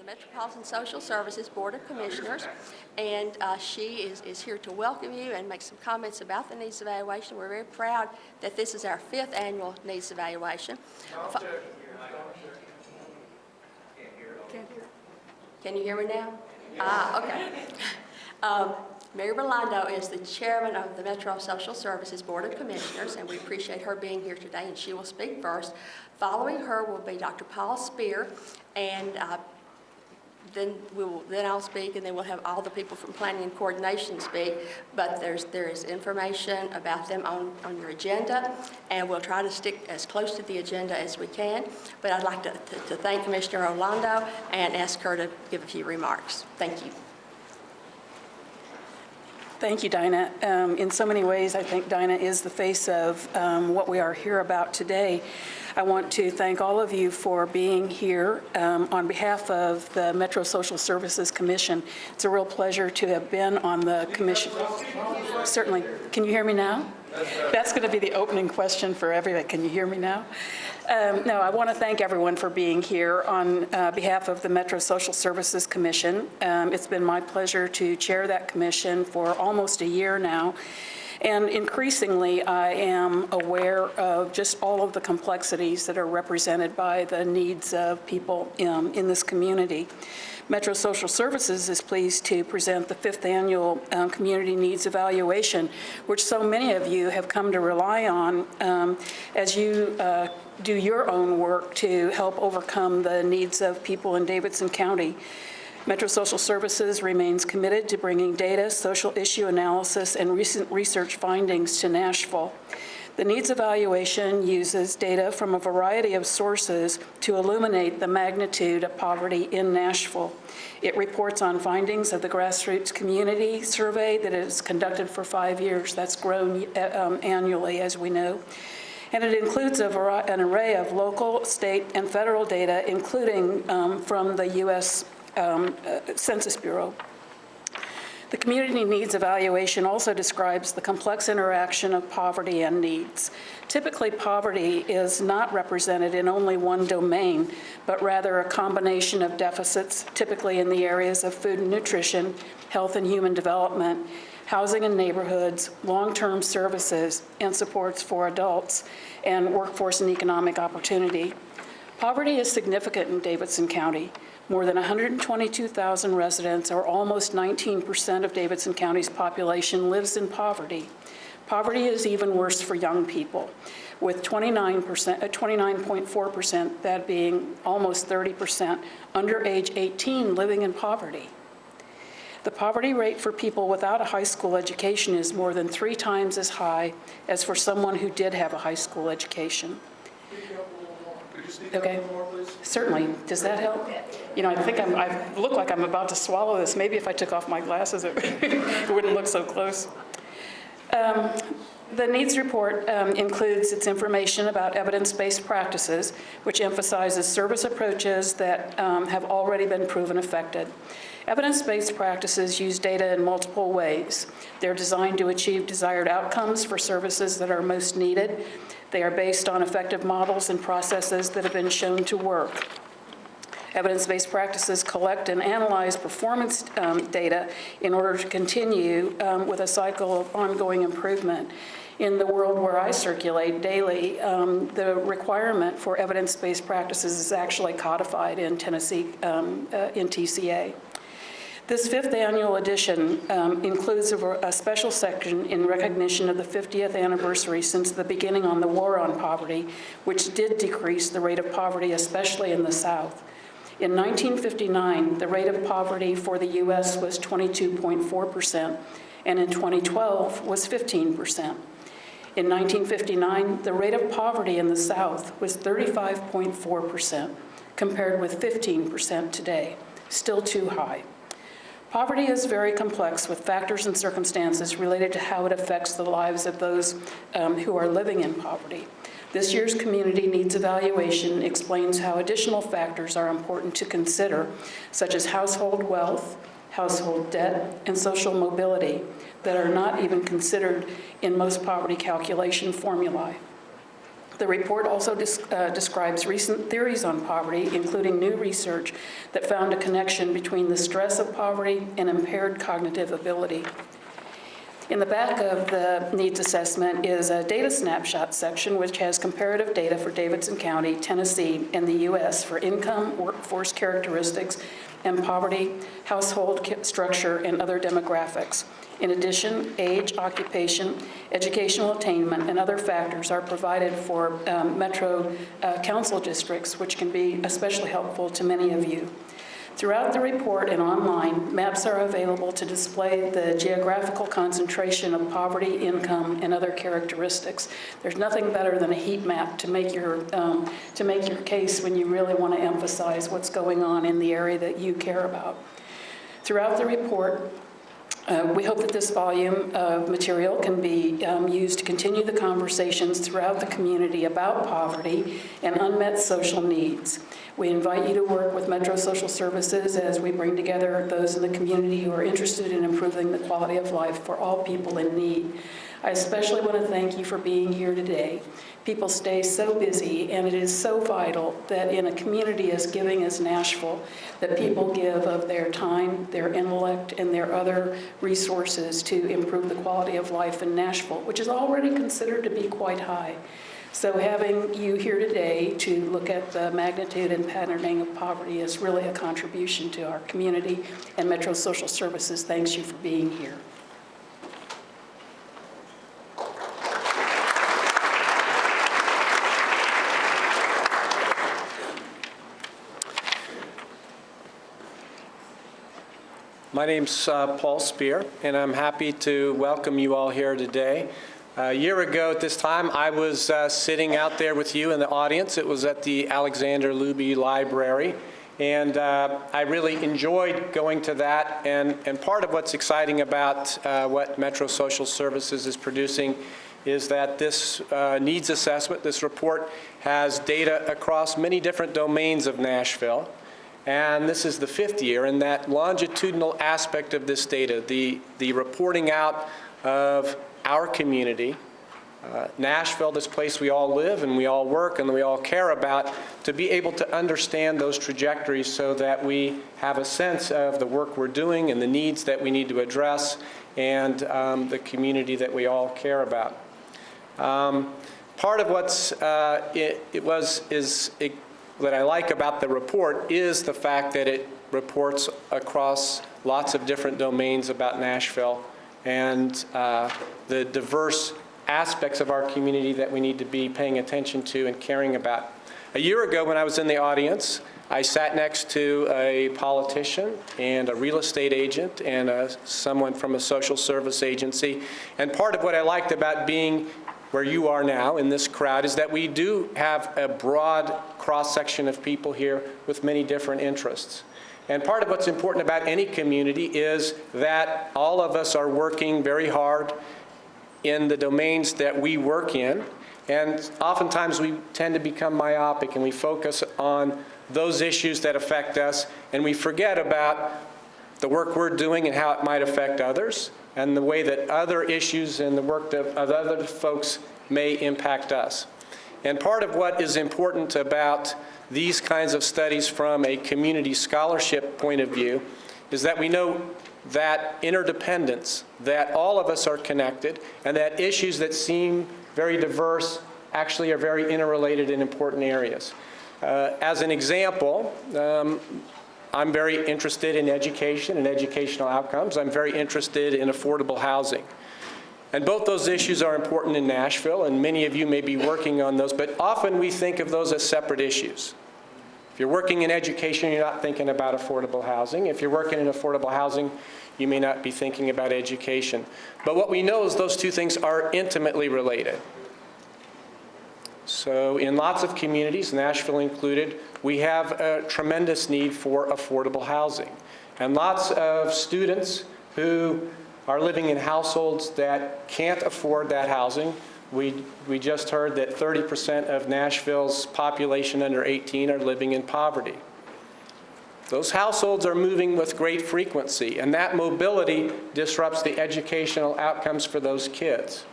the Metropolitan Social Services Board of Commissioners, and she is here to welcome you and make some comments about the needs evaluation. We're very proud that this is our 5th annual needs evaluation. Can you hear me now? Okay. Mary Rolando is the chairman of the Metro Social Services Board of Commissioners, and we appreciate her being here today, and she will speak first. Following her will be Dr. Paul Spear, and then I'll speak, and then we'll have all the people from Planning and Coordination speak. But there is information about them on your agenda, and we'll try to stick as close to the agenda as we can. But I'd like to thank Commissioner Rolando and ask her to give a few remarks. Thank you. Thank you, Dinah. In so many ways, I think Dinah is the face of what we are here about today. I want to thank all of you for being here on behalf of the Metro Social Services Commission. It's a real pleasure to have been on the commission. Certainly. Can you hear me now? That's going to be the opening question for everybody. Can you hear me now? No, I want to thank everyone for being here on behalf of the Metro Social Services Commission. It's been my pleasure to chair that commission for almost a year now. And increasingly, I am aware of just all of the complexities that are represented by the needs of people in this community. Metro Social Services is pleased to present the 5th annual Community Needs Evaluation, which so many of you have come to rely on as you do your own work to help overcome the needs of people in Davidson County. Metro Social Services remains committed to bringing data, social issue analysis, and recent research findings to Nashville. The needs evaluation uses data from a variety of sources to illuminate the magnitude of poverty in Nashville. It reports on findings of the grassroots community survey that is conducted for 5 years. That's grown annually, as we know. And it includes an array of local, state, and federal data, including from the U.S. Census Bureau. The Community Needs Evaluation also describes the complex interaction of poverty and needs. Typically, poverty is not represented in only one domain, but rather a combination of deficits, typically in the areas of food and nutrition, health and human development, housing and neighborhoods, long-term services, and supports for adults, and workforce and economic opportunity. Poverty is significant in Davidson County. More than 122,000 residents, or almost 19% of Davidson County's population, lives in poverty. Poverty is even worse for young people, with 29.4%, that being almost 30%, under age 18 living in poverty. The poverty rate for people without a high school education is more than 3 times as high as for someone who did have a high school education. Okay, certainly. Does that help? You know, I look like I'm about to swallow this. Maybe if I took off my glasses, it wouldn't look so close. The needs report includes its information about evidence-based practices, which emphasizes service approaches that have already been proven effective. Evidence-based practices use data in multiple ways. They're designed to achieve desired outcomes for services that are most needed. They are based on effective models and processes that have been shown to work. Evidence-based practices collect and analyze performance data in order to continue with a cycle of ongoing improvement. In the world where I circulate daily, the requirement for evidence-based practices is actually codified in Tennessee, in TCA. This 5th annual edition includes a special section in recognition of the 50th anniversary since the beginning on the War on Poverty, which did decrease the rate of poverty, especially in the South. In 1959, the rate of poverty for the U.S. was 22.4%, and in 2012 was 15%. In 1959, the rate of poverty in the South was 35.4%, compared with 15% today, still too high. Poverty is very complex, with factors and circumstances related to how it affects the lives of those who are living in poverty. This year's Community Needs Evaluation explains how additional factors are important to consider, such as household wealth, household debt, and social mobility, that are not even considered in most poverty calculation formulae. The report also describes recent theories on poverty, including new research that found a connection between the stress of poverty and impaired cognitive ability. In the back of the needs assessment is a data snapshot section, which has comparative data for Davidson County, Tennessee, and the U.S. for income, workforce characteristics, and poverty, household structure, and other demographics. In addition, age, occupation, educational attainment, and other factors are provided for Metro Council districts, which can be especially helpful to many of you. Throughout the report and online, maps are available to display the geographical concentration of poverty, income, and other characteristics. There's nothing better than a heat map to make your case when you really want to emphasize what's going on in the area that you care about. Throughout the report, we hope that this volume of material can be used to continue the conversations throughout the community about poverty and unmet social needs. We invite you to work with Metro Social Services as we bring together those in the community who are interested in improving the quality of life for all people in need. I especially want to thank you for being here today. People stay so busy, and it is so vital that in a community as giving as Nashville, that people give of their time, their intellect, and their other resources to improve the quality of life in Nashville, which is already considered to be quite high. So having you here today to look at the magnitude and patterning of poverty is really a contribution to our community, and Metro Social Services thanks you for being here. My name's Paul Spear, and I'm happy to welcome you all here today. A year ago at this time, I was sitting out there with you in the audience. It was at the Alexander Luby Library, and I really enjoyed going to that. And part of what's exciting about what Metro Social Services is producing is that this needs assessment, this report, has data across many different domains of Nashville. And this is the 5th year, and that longitudinal aspect of this data, the reporting out of our community, Nashville, this place we all live and we all work and we all care about, to be able to understand those trajectories so that we have a sense of the work we're doing and the needs that we need to address and the community that we all care about. Part of what's that I like about the report is the fact that it reports across lots of different domains about Nashville and the diverse aspects of our community that we need to be paying attention to and caring about. A year ago when I was in the audience, I sat next to a politician and a real estate agent and someone from a social service agency. And part of what I liked about being where you are now in this crowd is that we do have a broad cross-section of people here with many different interests. And part of what's important about any community is that all of us are working very hard in the domains that we work in. And oftentimes we tend to become myopic and we focus on those issues that affect us, and we forget about the work we're doing and how it might affect others, and the way that other issues and the work of other folks may impact us. And part of what is important about these kinds of studies from a community scholarship point of view is that we know that interdependence, that all of us are connected, and that issues that seem very diverse actually are very interrelated in important areas. As an example, I'm very interested in education and educational outcomes. I'm very interested in affordable housing. And both those issues are important in Nashville, and many of you may be working on those, but often we think of those as separate issues. If you're working in education, you're not thinking about affordable housing. If you're working in affordable housing, you may not be thinking about education. But what we know is those two things are intimately related. So in lots of communities, Nashville included, we have a tremendous need for affordable housing. And lots of students who are living in households that can't afford that housing. We just heard that 30% of Nashville's population under 18 are living in poverty. Those households are moving with great frequency, and that mobility disrupts the educational outcomes for those kids.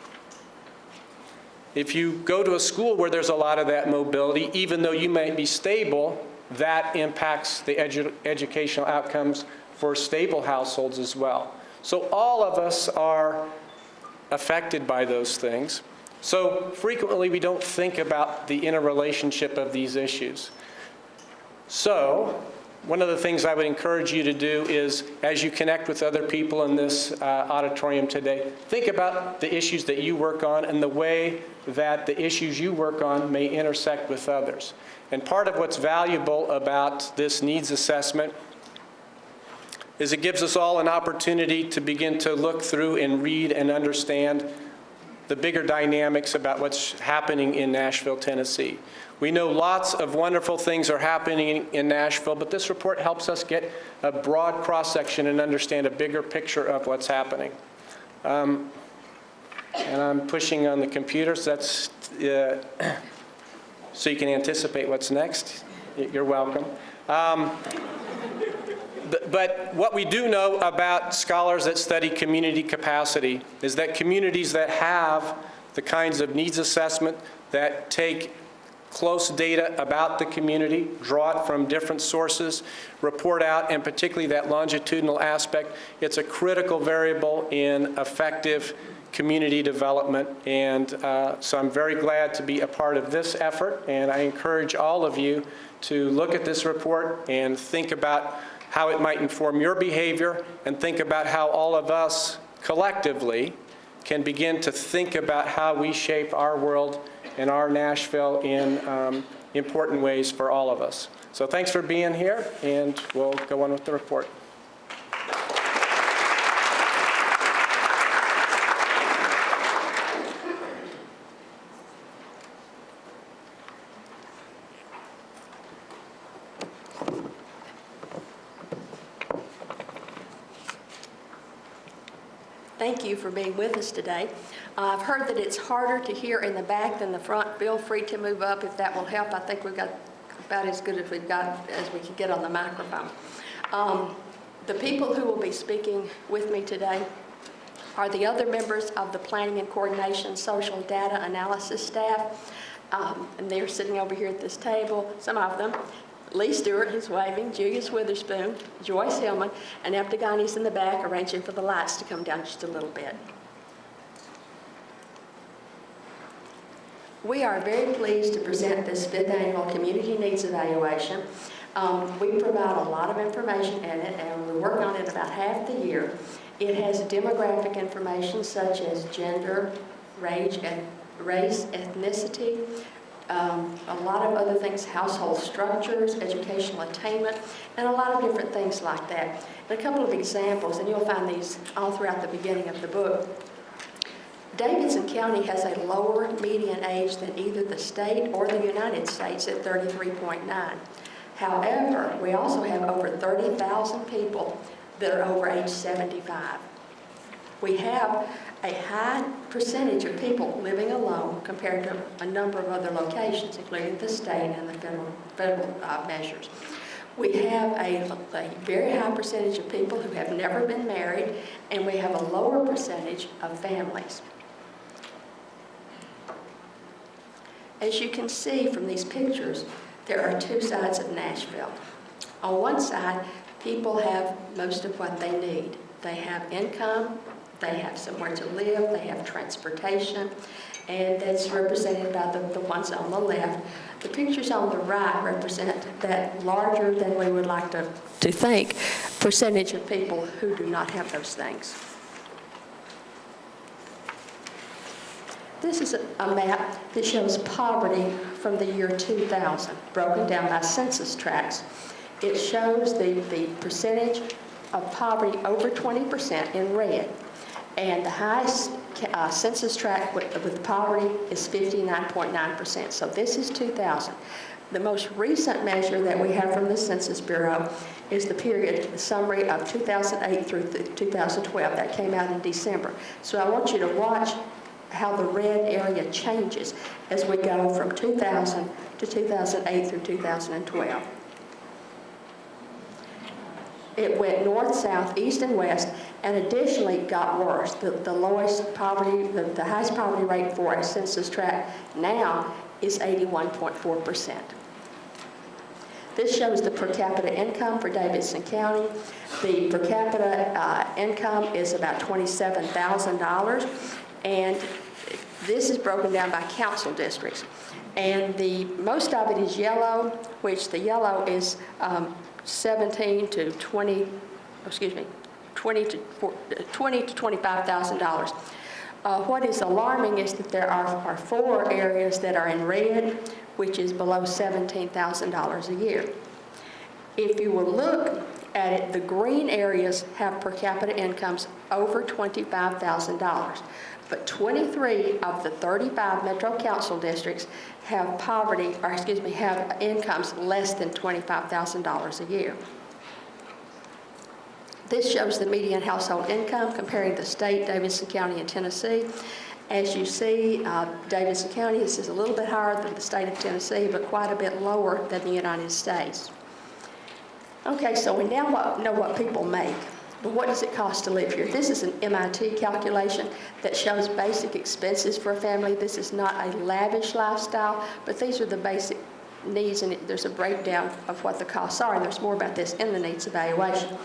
If you go to a school where there's a lot of that mobility, even though you may be stable, that impacts the educational outcomes for stable households as well. So all of us are affected by those things. So frequently we don't think about the interrelationship of these issues. So one of the things I would encourage you to do is, as you connect with other people in this auditorium today, think about the issues that you work on and the way that the issues you work on may intersect with others. And part of what's valuable about this needs assessment is it gives us all an opportunity to begin to look through and read and understand the bigger dynamics about what's happening in Nashville, Tennessee. We know lots of wonderful things are happening in Nashville, but this report helps us get a broad cross-section and understand a bigger picture of what's happening. And I'm pushing on the computer, so that's so you can anticipate what's next. You're welcome. But what we do know about scholars that study community capacity is that communities that have the kinds of needs assessment that take close data about the community, draw it from different sources, report out, and particularly that longitudinal aspect, it's a critical variable in effective community development. And so I'm very glad to be a part of this effort, and I encourage all of you to look at this report and think about how it might inform your behavior, and think about how all of us collectively can begin to think about how we shape our world and our Nashville in important ways for all of us. So thanks for being here, and we'll go on with the report. Thank you for being with us today. I've heard that it's harder to hear in the back than the front. Feel free to move up if that will help. I think we've got about as good as we can get on the microphone. The people who will be speaking with me today are the other members of the Planning and Coordination Social Data Analysis staff, and they're sitting over here at this table, some of them. Lee Stewart, who's waving, Julius Witherspoon, Joyce Hillman, and Eptigoni's in the back arranging for the lights to come down just a little bit. We are very pleased to present this 5th annual Community Needs Evaluation. We provide a lot of information in it, and we work on it about half the year. It has demographic information such as gender, race, ethnicity, a lot of other things, household structures, educational attainment, and a lot of different things like that. And a couple of examples, and you'll find these all throughout the beginning of the book. Davidson County has a lower median age than either the state or the United States at 33.9. However, we also have over 30,000 people that are over age 75. We have a high percentage of people living alone compared to a number of other locations, including the state and the federal measures. We have a very high percentage of people who have never been married, and we have a lower percentage of families. As you can see from these pictures, there are two sides of Nashville. On one side, people have most of what they need. They have income, they have somewhere to live, they have transportation, and that's represented by the ones on the left. The pictures on the right represent that larger than we would like to think percentage of people who do not have those things. This is a map that shows poverty from the year 2000, broken down by census tracts. It shows the percentage of poverty over 20% in red. And the highest census tract with poverty is 59.9%. So this is 2000. The most recent measure that we have from the Census Bureau is the summary of 2008 through 2012. That came out in December. So I want you to watch how the red area changes as we go from 2000 to 2008 through 2012. It went north, south, east, and west, and additionally got worse. The lowest poverty, the highest poverty rate for a census tract now is 81.4%. This shows the per capita income for Davidson County. The per capita income is about $27,000, and this is broken down by council districts. And the most of it is yellow, which the yellow is 20 to $25,000. What is alarming is that there are 4 areas that are in red, which is below $17,000 a year. If you will look at it, the green areas have per capita incomes over $25,000. But 23 of the 35 Metro Council districts have have incomes less than $25,000 a year. This shows the median household income comparing the state, Davidson County, and Tennessee. As you see, Davidson County is a little bit higher than the state of Tennessee, but quite a bit lower than the United States. Okay, so we now know what people make, but what does it cost to live here? This is an MIT calculation that shows basic expenses for a family. This is not a lavish lifestyle, but these are the basic needs, and there's a breakdown of what the costs are, and there's more about this in the needs evaluation.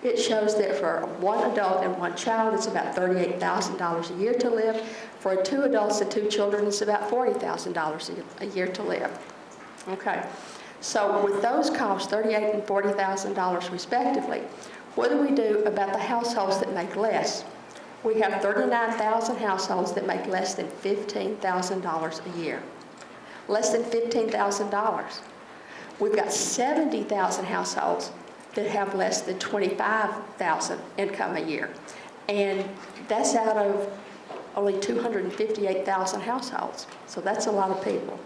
It shows that for 1 adult and 1 child, it's about $38,000 a year to live. For 2 adults and 2 children, it's about $40,000 a year to live. Okay, so with those costs, $38,000 and $40,000 respectively, what do we do about the households that make less? We have 39,000 households that make less than $15,000 a year. Less than $15,000. We've got 70,000 households that have less than $25,000 income a year. And that's out of only 258,000 households. So that's a lot of people.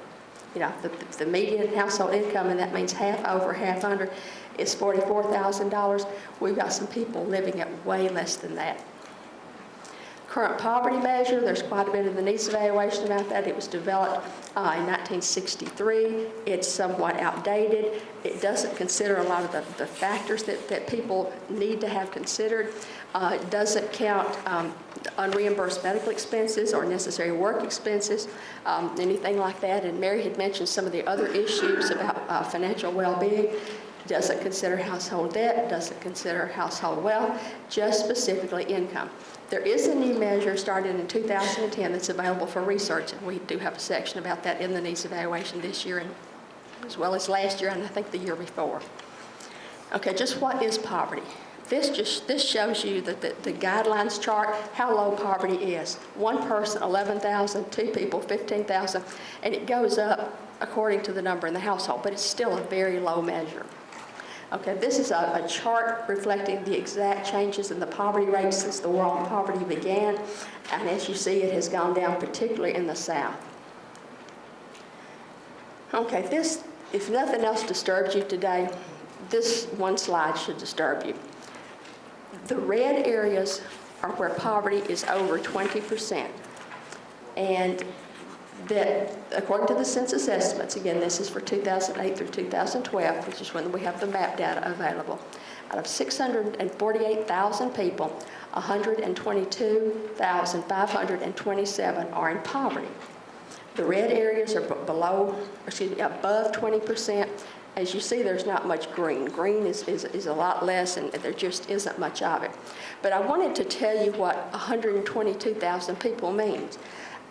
You know, the median household income, and that means half over, half under, is $44,000. We've got some people living at way less than that. Current poverty measure, there's quite a bit of the needs evaluation about that. It was developed in 1963. It's somewhat outdated. It doesn't consider a lot of the factors that people need to have considered. It doesn't count unreimbursed medical expenses or necessary work expenses, anything like that. And Mary had mentioned some of the other issues about financial well-being. Doesn't consider household debt, doesn't consider household wealth, just specifically income. There is a new measure started in 2010 that's available for research, and we do have a section about that in the needs evaluation this year, and as well as last year, and I think the year before. Okay, just what is poverty? This shows you the guidelines chart, how low poverty is. 1 person, 11,000, 2 people, 15,000, and it goes up according to the number in the household, but it's still a very low measure. Okay, this is a chart reflecting the exact changes in the poverty rate since the war on poverty began, and as you see, it has gone down, particularly in the South. Okay, this, if nothing else disturbs you today, this one slide should disturb you. The red areas are where poverty is over 20%, and that, according to the census estimates, again, this is for 2008 through 2012, which is when we have the map data available, out of 648,000 people, 122,527 are in poverty. The red areas are above 20%. As you see, there's not much green. Green is a lot less, and there just isn't much of it. But I wanted to tell you what 122,000 people means.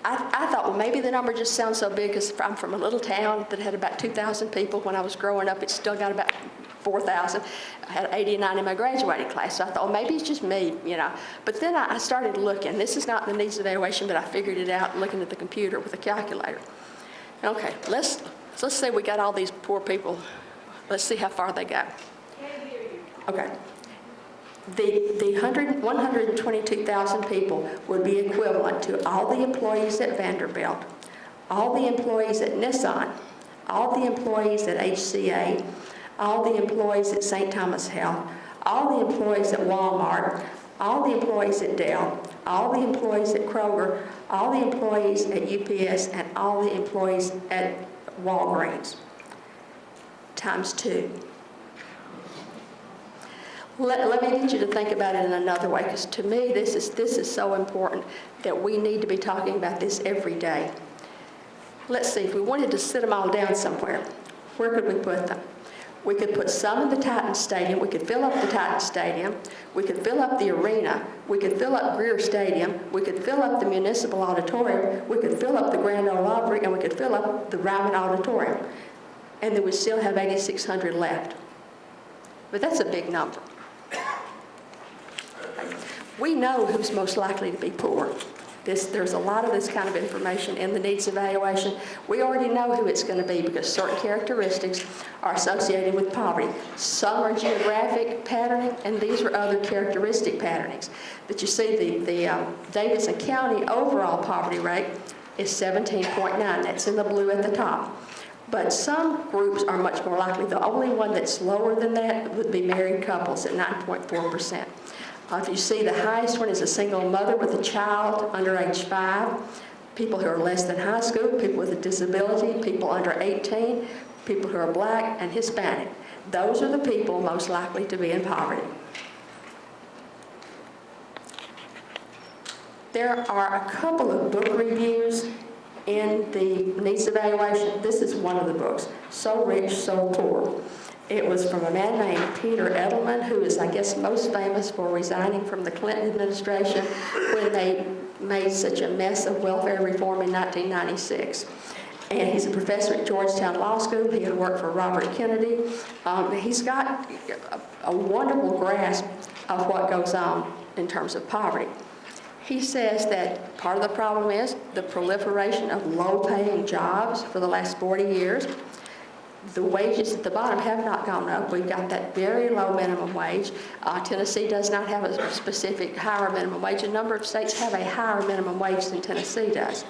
I thought, well, maybe the number just sounds so big because I'm from a little town that had about 2,000 people. When I was growing up, it still got about 4,000. I had 89 in my graduating class, so I thought, well, maybe it's just me, you know. But then I started looking. This is not the needs evaluation, but I figured it out looking at the computer with a calculator. Okay, let's say we got all these poor people. Let's see how far they go. Okay. The 122,000 people would be equivalent to all the employees at Vanderbilt, all the employees at Nissan, all the employees at HCA, all the employees at St. Thomas Health, all the employees at Walmart, all the employees at Dell, all the employees at Kroger, all the employees at UPS, and all the employees at Walgreens, times 2. Let me get you to think about it in another way, because to me, this is so important that we need to be talking about this every day. Let's see, if we wanted to sit them all down somewhere, where could we put them? We could put some in the Titan Stadium. We could fill up the Titan Stadium. We could fill up the arena. We could fill up Greer Stadium. We could fill up the Municipal Auditorium. We could fill up the Grand Ole Opry, and we could fill up the Ryman Auditorium. And then we still have 8,600 left. But that's a big number. We know who's most likely to be poor. There's a lot of this kind of information in the needs evaluation. We already know who it's going to be because certain characteristics are associated with poverty. Some are geographic patterning, and these are other characteristic patternings. But you see the Davidson County overall poverty rate is 17.9. That's in the blue at the top. But some groups are much more likely. The only one that's lower than that would be married couples at 9.4%. If you see, the highest one is a single mother with a child under age 5, people who are less than high school, people with a disability, people under 18, people who are black and Hispanic. Those are the people most likely to be in poverty. There are a couple of book reviews in the needs evaluation. This is one of the books, So Rich, So Poor. It was from a man named Peter Edelman, who is, I guess, most famous for resigning from the Clinton administration when they made such a mess of welfare reform in 1996. And he's a professor at Georgetown Law School. He had worked for Robert Kennedy. He's got a wonderful grasp of what goes on in terms of poverty. He says that part of the problem is the proliferation of low-paying jobs for the last 40 years. The wages at the bottom have not gone up. We've got that very low minimum wage. Tennessee does not have a specific higher minimum wage. A number of states have a higher minimum wage than Tennessee does,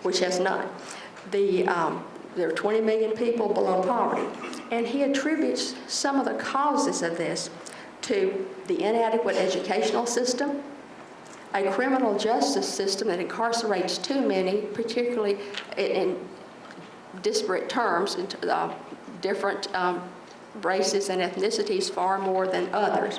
which has none. There are 20 million people below poverty. And he attributes some of the causes of this to the inadequate educational system, a criminal justice system that incarcerates too many, particularly in disparate terms, different races and ethnicities far more than others.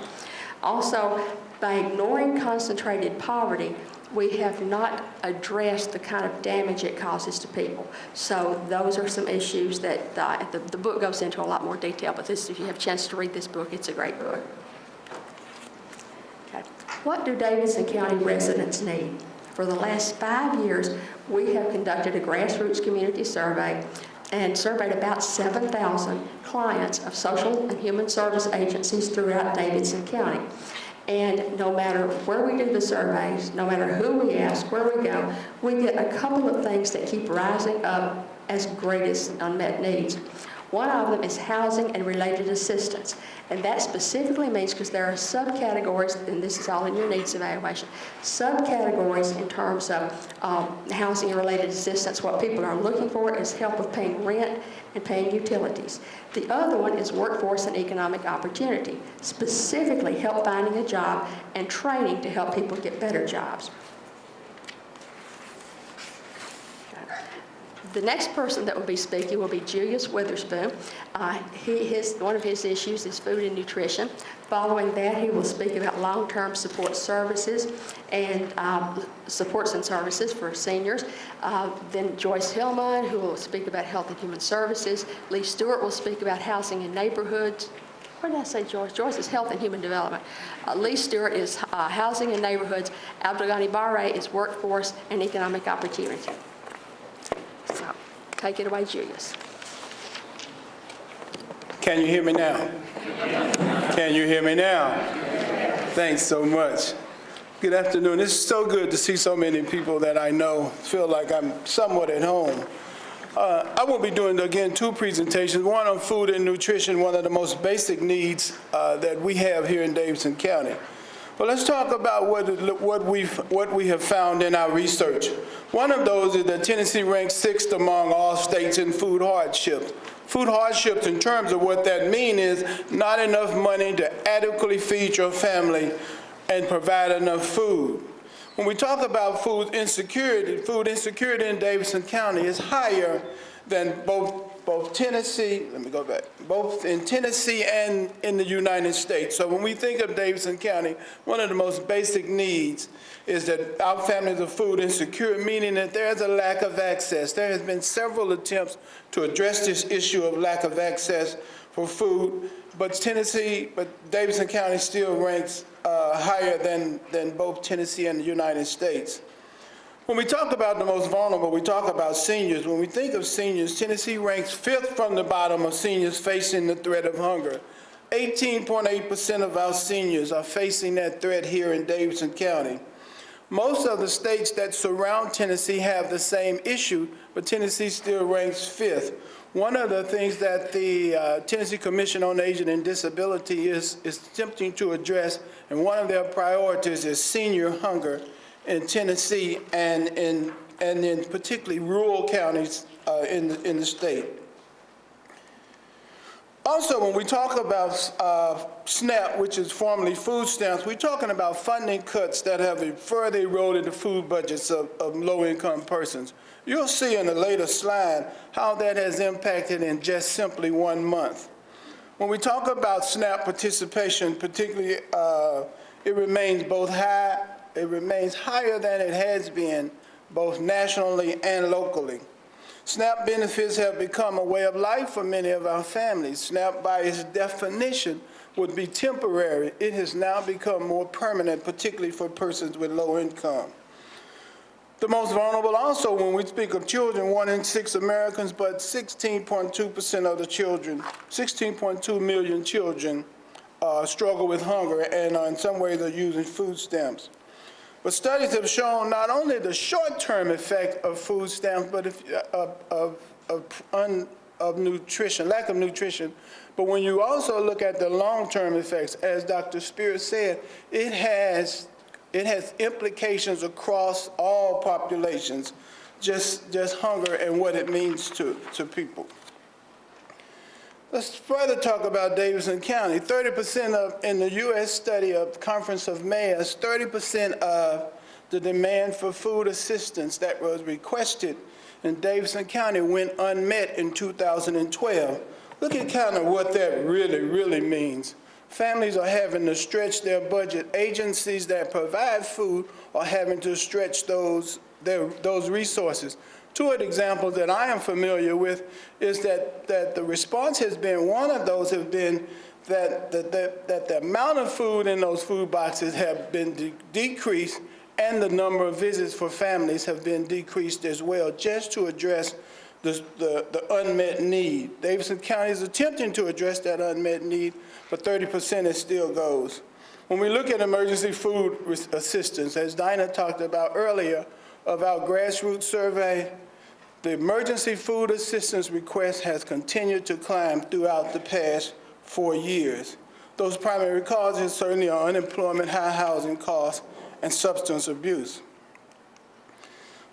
Also, by ignoring concentrated poverty, we have not addressed the kind of damage it causes to people. So those are some issues that the book goes into a lot more detail, but if you have a chance to read this book, it's a great book. Okay. What do Davidson County residents need? For the last 5 years, we have conducted a grassroots community survey and surveyed about 7,000 clients of social and human service agencies throughout Davidson County. And no matter where we do the surveys, no matter who we ask, where we go, we get a couple of things that keep rising up as greatest unmet needs. One of them is housing and related assistance. And that specifically means, because there are subcategories, and this is all in your needs evaluation, subcategories in terms of housing and related assistance. What people are looking for is help with paying rent and paying utilities. The other one is workforce and economic opportunity, specifically help finding a job and training to help people get better jobs. The next person that will be speaking will be Julius Witherspoon. One of his issues is food and nutrition. Following that, he will speak about long-term support services and supports and services for seniors. Then Joyce Hillman, who will speak about health and human services. Lee Stewart will speak about housing and neighborhoods. What did I say, Joyce? Joyce is health and human development. Lee Stewart is housing and neighborhoods. Abdelghani Barre is workforce and economic opportunity. So, take it away, Julius. Can you hear me now? Can you hear me now? Thanks so much. Good afternoon. It's so good to see so many people that I know, feel like I'm somewhat at home. I will be doing, again, 2 presentations, one on food and nutrition, one of the most basic needs that we have here in Davidson County. Well, let's talk about what we have found in our research. One of those is that Tennessee ranks 6th among all states in food hardships. Food hardships, in terms of what that means, is not enough money to adequately feed your family and provide enough food. When we talk about food insecurity in Davidson County is higher than both both Tennessee, both in Tennessee and in the United States. So when we think of Davidson County, one of the most basic needs is that our families are food insecure, meaning that there is a lack of access. There has been several attempts to address this issue of lack of access for food, but Davidson County still ranks higher than both Tennessee and the United States. When we talk about the most vulnerable, we talk about seniors. When we think of seniors, Tennessee ranks 5th from the bottom of seniors facing the threat of hunger. 18.8% of our seniors are facing that threat here in Davidson County. Most of the states that surround Tennessee have the same issue, but Tennessee still ranks 5th. One of the things that the Tennessee Commission on Aging and Disability is attempting to address, and one of their priorities is senior hunger in Tennessee and in particularly rural counties in the state. Also, when we talk about SNAP, which is formerly food stamps, we're talking about funding cuts that have further eroded the food budgets of low-income persons. You'll see in a later slide how that has impacted in just simply 1 month. When we talk about SNAP participation, particularly, it remains higher than it has been, both nationally and locally. SNAP benefits have become a way of life for many of our families. SNAP, by its definition, would be temporary. It has now become more permanent, particularly for persons with low income. The most vulnerable also, when we speak of children, 1 in 6 Americans, but 16.2% of the children, 16.2 million children struggle with hunger and in some ways are using food stamps. But studies have shown not only the short-term effect of food stamps, but of nutrition, lack of nutrition, but when you also look at the long-term effects, as Dr. Spear said, it has implications across all populations, just hunger and what it means to people. Let's further talk about Davidson County. 30% in the U.S. study of Conference of Mayors, 30% of the demand for food assistance that was requested in Davidson County went unmet in 2012. Look at kind of what that really means. Families are having to stretch their budget. Agencies that provide food are having to stretch those resources. Two of the examples that I am familiar with is that the response has been, one of those have been that the amount of food in those food boxes have been decreased, and the number of visits for families have been decreased as well, just to address the unmet need. Davidson County is attempting to address that unmet need, but 30% it still goes. When we look at emergency food assistance, as Dinah talked about earlier, of our grassroots survey, the emergency food assistance request has continued to climb throughout the past 4 years. Those primary causes certainly are unemployment, high housing costs, and substance abuse.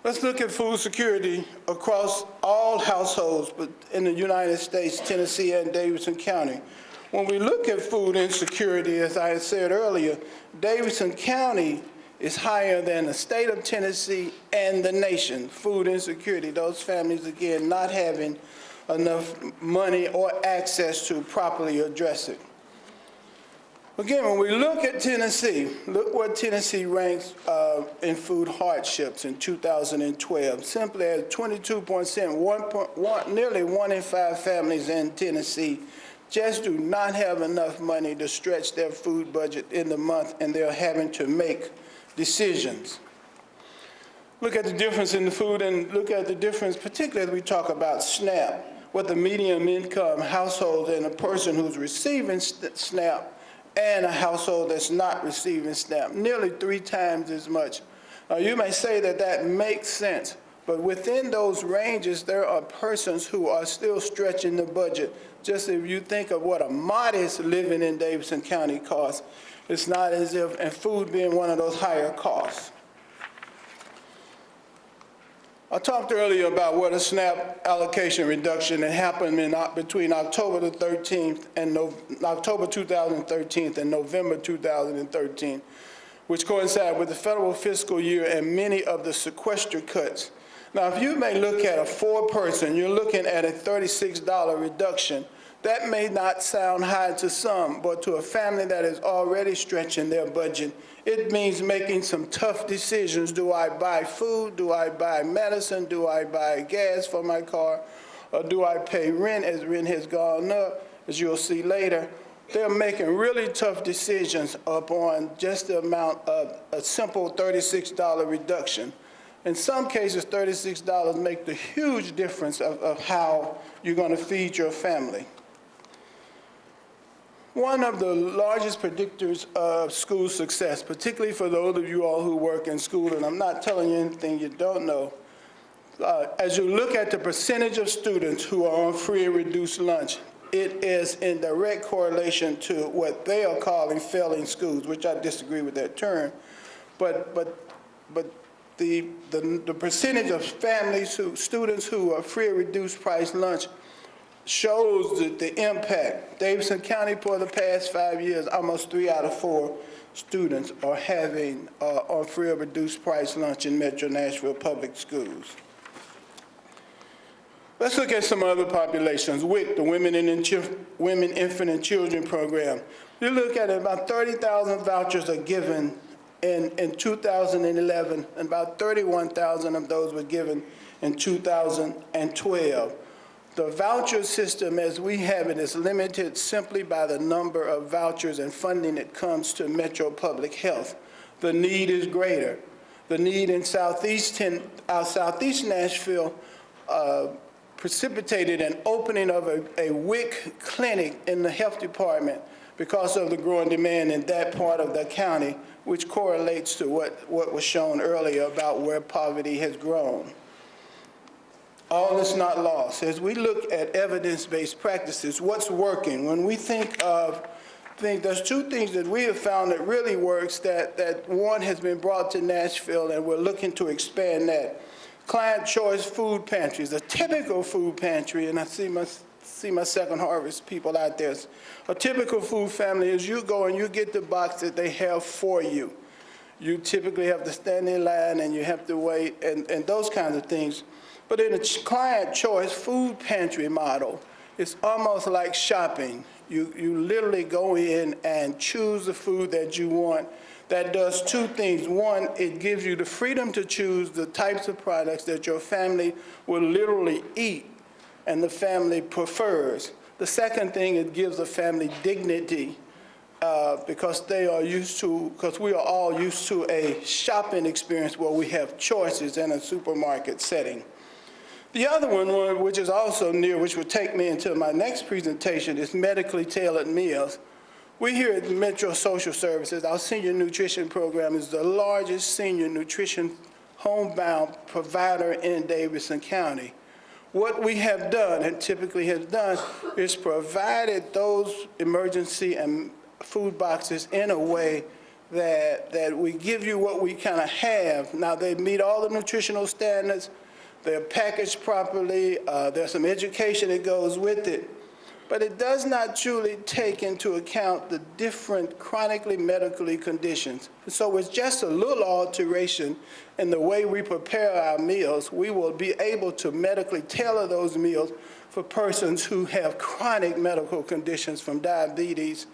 Let's look at food security across all households in the United States, Tennessee, and Davidson County. When we look at food insecurity, as I said earlier, Davidson County is higher than the state of Tennessee and the nation. Food insecurity, those families, again, not having enough money or access to properly address it. Again, when we look at Tennessee, look what Tennessee ranks in food hardships in 2012. Simply at 22%, nearly 1 in 5 families in Tennessee just do not have enough money to stretch their food budget in the month, and they're having to make decisions. Look at the difference in the food, and look at the difference, particularly as we talk about SNAP, what the median income household and a person who's receiving SNAP and a household that's not receiving SNAP, nearly 3 times as much. You may say that that makes sense, but within those ranges, there are persons who are still stretching the budget. Just if you think of what a modest living in Davidson County costs, it's not as if, and food being one of those higher costs. I talked earlier about what a SNAP allocation reduction that happened between October 2013 and November 2013, which coincided with the federal fiscal year and many of the sequester cuts Now, if you may look at a 4-person, you're looking at a $36 reduction. That may not sound high to some, but to a family that is already stretching their budget, it means making some tough decisions. Do I buy food? Do I buy medicine? Do I buy gas for my car? Or do I pay rent as rent has gone up, as you'll see later? They're making really tough decisions upon just the amount of a simple $36 reduction. In some cases, $36 make the huge difference of how you're going to feed your family. One of the largest predictors of school success, particularly for those of you all who work in school, and I'm not telling you anything you don't know, as you look at the percentage of students who are on free and reduced lunch, it is in direct correlation to what they are calling failing schools, which I disagree with that term. But the percentage of students who are free or reduced price lunch shows the impact. Davidson County for the past 5 years, almost 3 out of 4 students are having on free or reduced price lunch in Metro Nashville public schools. Let's look at some other populations. WIC, the Women, Infant, and Children Program. You look at it, about 30,000 vouchers are given in 2011, and about 31,000 of those were given in 2012. The voucher system as we have it is limited simply by the number of vouchers and funding that comes to Metro Public Health. The need is greater. The need in Southeast Nashville precipitated an opening of a WIC clinic in the health department because of the growing demand in that part of the county, which correlates to what was shown earlier about where poverty has grown. All is not lost. As we look at evidence-based practices, what's working? When we think of things, there's 2 things that we have found that really works that one has been brought to Nashville and we're looking to expand that. Client choice food pantries, a typical food pantry, and I see my Second Harvest people out there. A typical food family is you go and you get the box that they have for you. You typically have to stand in line and you have to wait and those kinds of things. But in a client choice food pantry model, it's almost like shopping. You literally go in and choose the food that you want. That does 2 things. One, it gives you the freedom to choose the types of products that your family will literally eat and the family prefers. The second thing, it gives the family dignity because we are all used to a shopping experience where we have choices in a supermarket setting. The other one, which is also near, which would take me into my next presentation, is medically tailored meals. We here at Metro Social Services, our senior nutrition program is the largest senior nutrition homebound provider in Davidson County. What we have done, and typically have done, is provided those emergency and food boxes in a way that we give you what we kind of have. Now, they meet all the nutritional standards. They're packaged properly. There's some education that goes with it. But it does not truly take into account the different chronically medically conditions. So with just a little alteration in the way we prepare our meals, we will be able to medically tailor those meals for persons who have chronic medical conditions from diabetes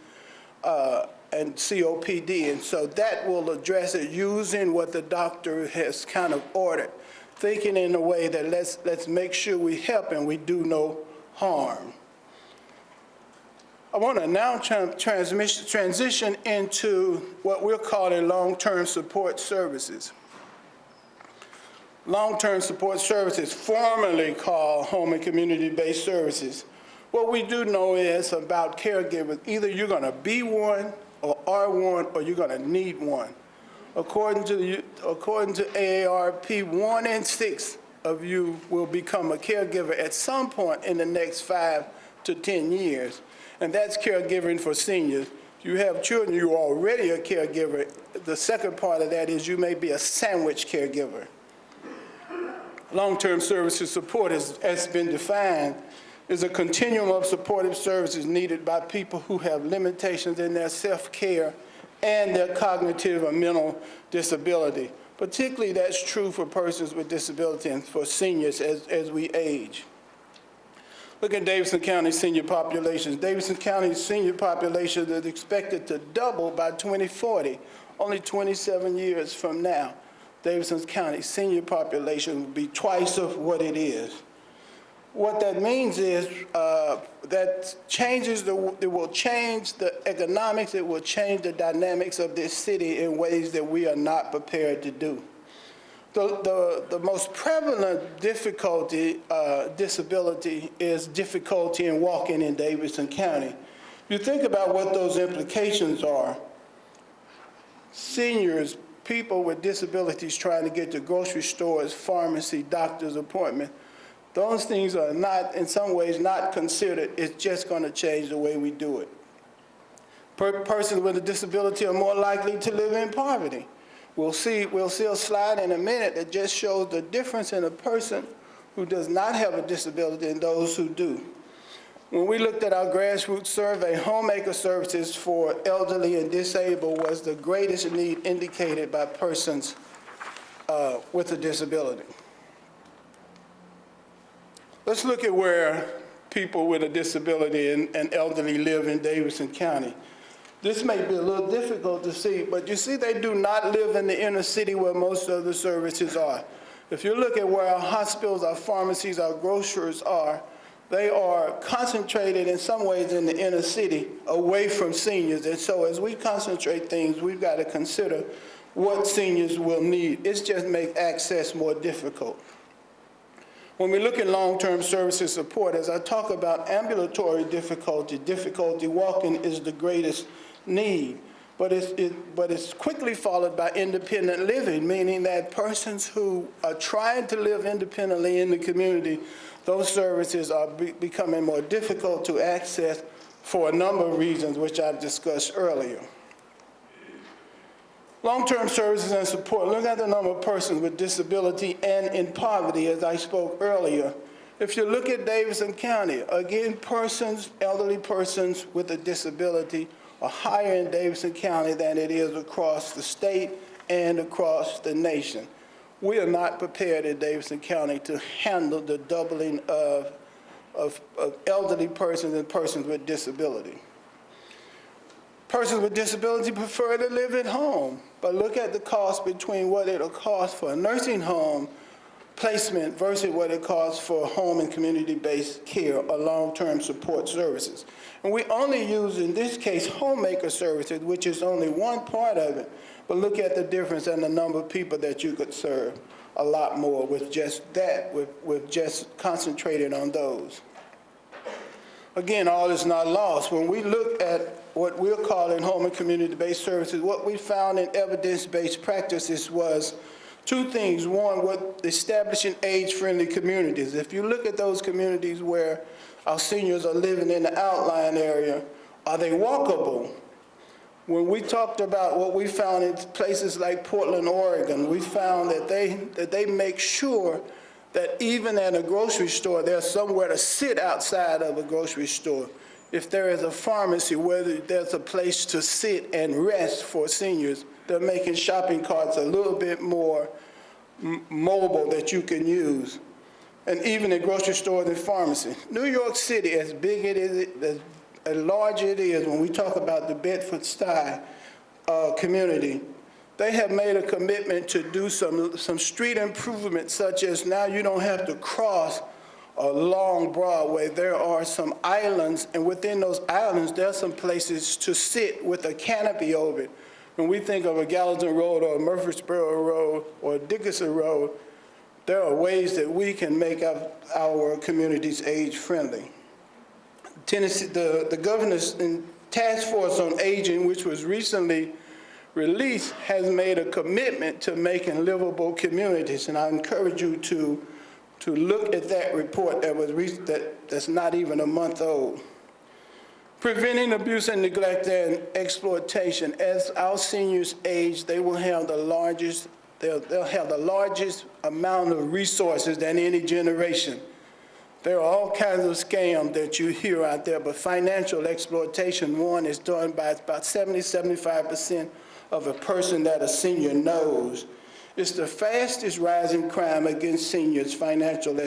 and COPD. And so that will address it using what the doctor has kind of ordered, thinking in a way that let's make sure we help and we do no harm. I want to now transition into what we're calling long-term support services. Long-term support services, formerly called home and community-based services. What we do know is about caregivers, either you're going to be one or are one, or you're going to need one. According to AARP, 1 in 6 of you will become a caregiver at some point in the next 5 to 10 years. And that's caregiving for seniors. If you have children, you're already a caregiver. The second part of that is you may be a sandwich caregiver. Long-term services support, has been defined, is a continuum of supportive services needed by people who have limitations in their self-care and their cognitive or mental disability. Particularly that's true for persons with disability and for seniors as we age. Look at Davidson County senior populations. Davidson County senior population is expected to double by 2040, only 27 years from now. Davidson County senior population will be twice of what it is. What that means is that it will change the economics, it will change the dynamics of this city in ways that we are not prepared to do. The most prevalent difficulty, disability, is difficulty in walking in Davidson County. You think about what those implications are. Seniors, people with disabilities trying to get to grocery stores, pharmacy, doctor's appointment, those things are not, in some ways, not considered. It's just going to change the way we do it. Persons with a disability are more likely to live in poverty. We'll see a slide in a minute that just shows the difference in a person who does not have a disability and those who do. When we looked at our grassroots survey, homemaker services for elderly and disabled was the greatest need indicated by persons with a disability. Let's look at where people with a disability and elderly live in Davidson County. This may be a little difficult to see, but you see they do not live in the inner city where most of the services are. If you look at where our hospitals, our pharmacies, our grocers are, they are concentrated in some ways in the inner city away from seniors. And so as we concentrate things, we've got to consider what seniors will need. It's just make access more difficult. When we look at long-term services support, as I talk about ambulatory difficulty walking is the greatest need, but it's quickly followed by independent living, meaning that persons who are trying to live independently in the community, those services are becoming more difficult to access for a number of reasons, which I've discussed earlier. Long-term services and support, look at the number of persons with disability and in poverty, as I spoke earlier. If you look at Davidson County, again, elderly persons with a disability are higher in Davidson County than it is across the state and across the nation. We are not prepared in Davidson County to handle the doubling of elderly persons and persons with disability. Persons with disability prefer to live at home, but look at the cost between what it'll cost for a nursing home placement versus what it costs for home and community-based care or long-term support services. And we only use, in this case, homemaker services, which is only one part of it, but look at the difference in the number of people that you could serve, a lot more with just that, with just concentrating on those. Again, all is not lost. When we look at what we're calling home and community-based services, what we found in evidence-based practices was two things. One, what establishing age-friendly communities. If you look at those communities where our seniors are living in the outlying area, are they walkable? When we talked about what we found in places like Portland, Oregon, we found that they make sure that even at a grocery store, there's somewhere to sit outside of a grocery store. If there is a pharmacy, whether there's a place to sit and rest for seniors, they're making shopping carts a little bit more mobile that you can use. And even at grocery stores and pharmacies. New York City, as big it is, as large it is, when we talk about the Bedford-Stuy community, they have made a commitment to do some street improvements, such as now you don't have to cross along Broadway. There are some islands, and within those islands, there are some places to sit with a canopy over it. When we think of a Gallatin Road or a Murfreesboro Road or a Dickinson Road, there are ways that we can make our communities age-friendly. Tennessee, the governor's task force on aging, which was recently released, has made a commitment to making livable communities, and I encourage you to look at that report that was that's not even a month old. Preventing abuse and neglect and exploitation. As our seniors age, they will have the largest, they'll have the largest amount of resources than any generation. There are all kinds of scams that you hear out there, but financial exploitation, one, is done by about 70-75% of a person that a senior knows. It's the fastest rising crime against seniors, financial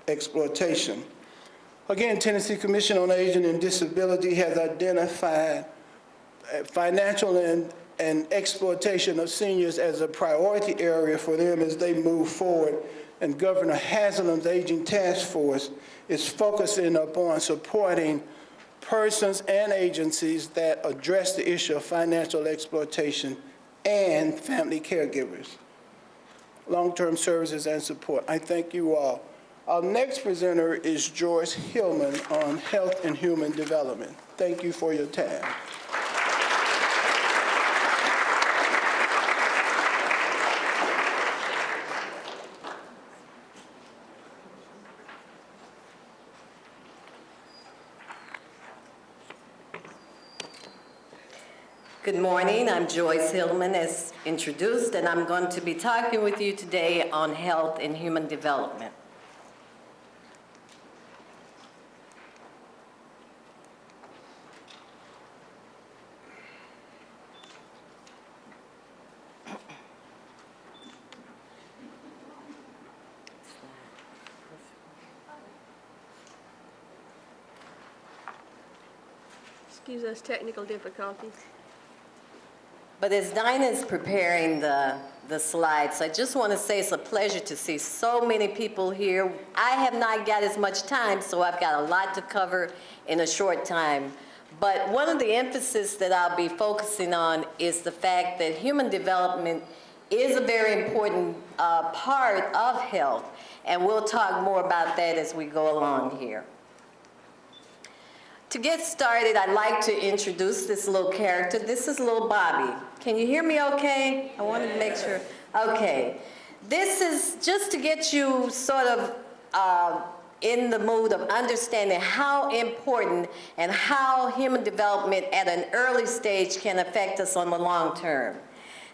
exploitation. Again, Tennessee Commission on Aging and Disability has identified financial and exploitation of seniors as a priority area for them as they move forward. And Governor Haslam's Aging Task Force is focusing upon supporting persons and agencies that address the issue of financial exploitation and family caregivers, long-term services and support. I thank you all. Our next presenter is Joyce Hillman on health and human development. Thank you for your time. Good morning, I'm Joyce Hillman, as introduced, and I'm going to be talking with you today on health and human development. Excuse us, technical difficulties. But as Dinah is preparing the slides, I just want to say it's a pleasure to see so many people here. I have not got as much time, so I've got a lot to cover in a short time. But one of the emphasis that I'll be focusing on is the fact that human development is a very important part of health, and we'll talk more about that as we go along here. To get started, I'd like to introduce this little character. This is little Bobby. Can you hear me okay? I wanted to make sure. Okay. This is just to get you sort of in the mood of understanding how important and how human development at an early stage can affect us on the long term.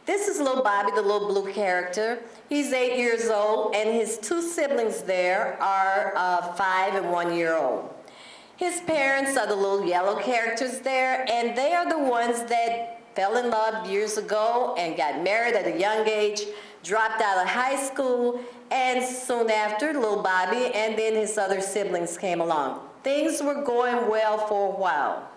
This is little Bobby, the little blue character. He's 8 years old, and his two siblings there are 5 and 1 year old. His parents are the little yellow characters there, and they are the ones that fell in love years ago and got married at a young age, dropped out of high school, and soon after, little Bobby and then his other siblings came along. Things were going well for a while.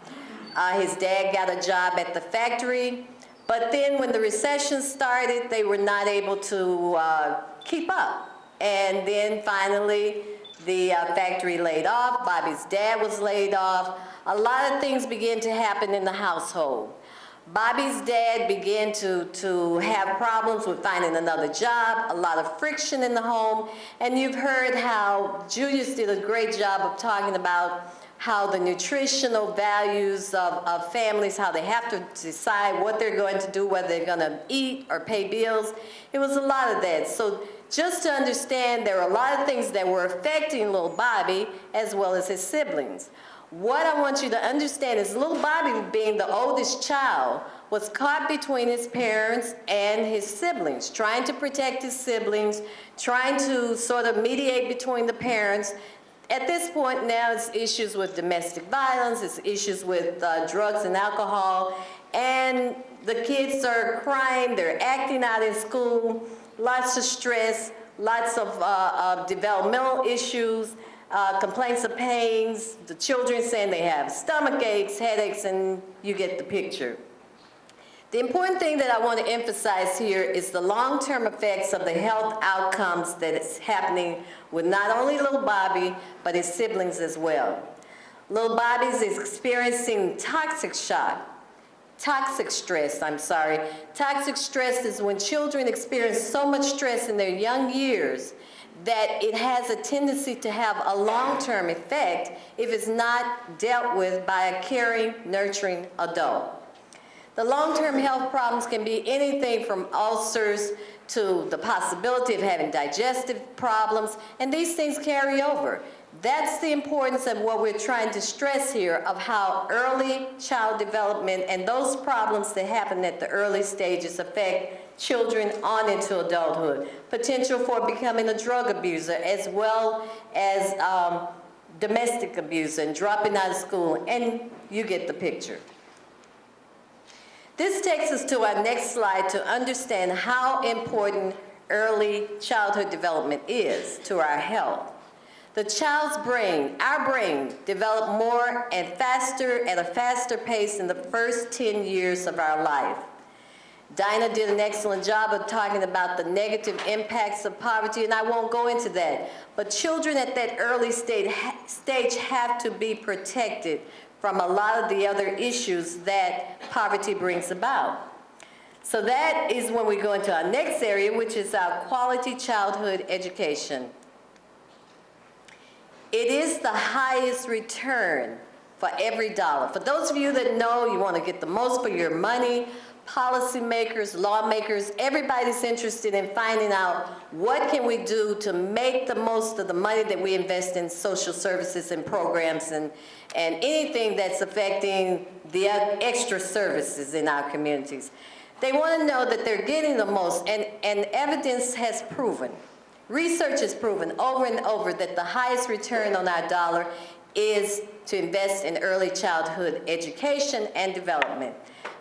His dad got a job at the factory, but then when the recession started, they were not able to keep up. And then finally, the factory laid off, Bobby's dad was laid off. A lot of things began to happen in the household. Bobby's dad began to have problems with finding another job, a lot of friction in the home, and you've heard how Julius did a great job of talking about how the nutritional values of families, how they have to decide what they're going to do, whether they're going to eat or pay bills. It was a lot of that. So just to understand, there are a lot of things that were affecting little Bobby as well as his siblings. What I want you to understand is little Bobby, being the oldest child, was caught between his parents and his siblings, trying to protect his siblings, trying to sort of mediate between the parents. At this point now, it's issues with domestic violence, it's issues with drugs and alcohol, and the kids are crying, they're acting out in school, lots of stress, lots of developmental issues, complaints of pains, the children saying they have stomach aches, headaches, and you get the picture. The important thing that I want to emphasize here is the long-term effects of the health outcomes that is happening with not only little Bobby, but his siblings as well. Little Bobby is experiencing toxic stress. Toxic stress is when children experience so much stress in their young years that it has a tendency to have a long-term effect if it's not dealt with by a caring, nurturing adult. The long-term health problems can be anything from ulcers to the possibility of having digestive problems, and these things carry over. That's the importance of what we're trying to stress here, of how early child development and those problems that happen at the early stages affect children on into adulthood. Potential for becoming a drug abuser, as well as domestic abuse and dropping out of school, and you get the picture. This takes us to our next slide to understand how important early childhood development is to our health. The child's brain, our brain, develop more and faster at a faster pace in the first 10 years of our life. Dinah did an excellent job of talking about the negative impacts of poverty, and I won't go into that. But children at that early stage have to be protected from a lot of the other issues that poverty brings about. So that is when we go into our next area, which is our quality childhood education. It is the highest return for every dollar. For those of you that know you want to get the most for your money, policymakers, lawmakers, everybody's interested in finding out what can we do to make the most of the money that we invest in social services and programs and anything that's affecting the extra services in our communities. They want to know that they're getting the most, and evidence has proven, research has proven over and over that the highest return on our dollar is to invest in early childhood education and development.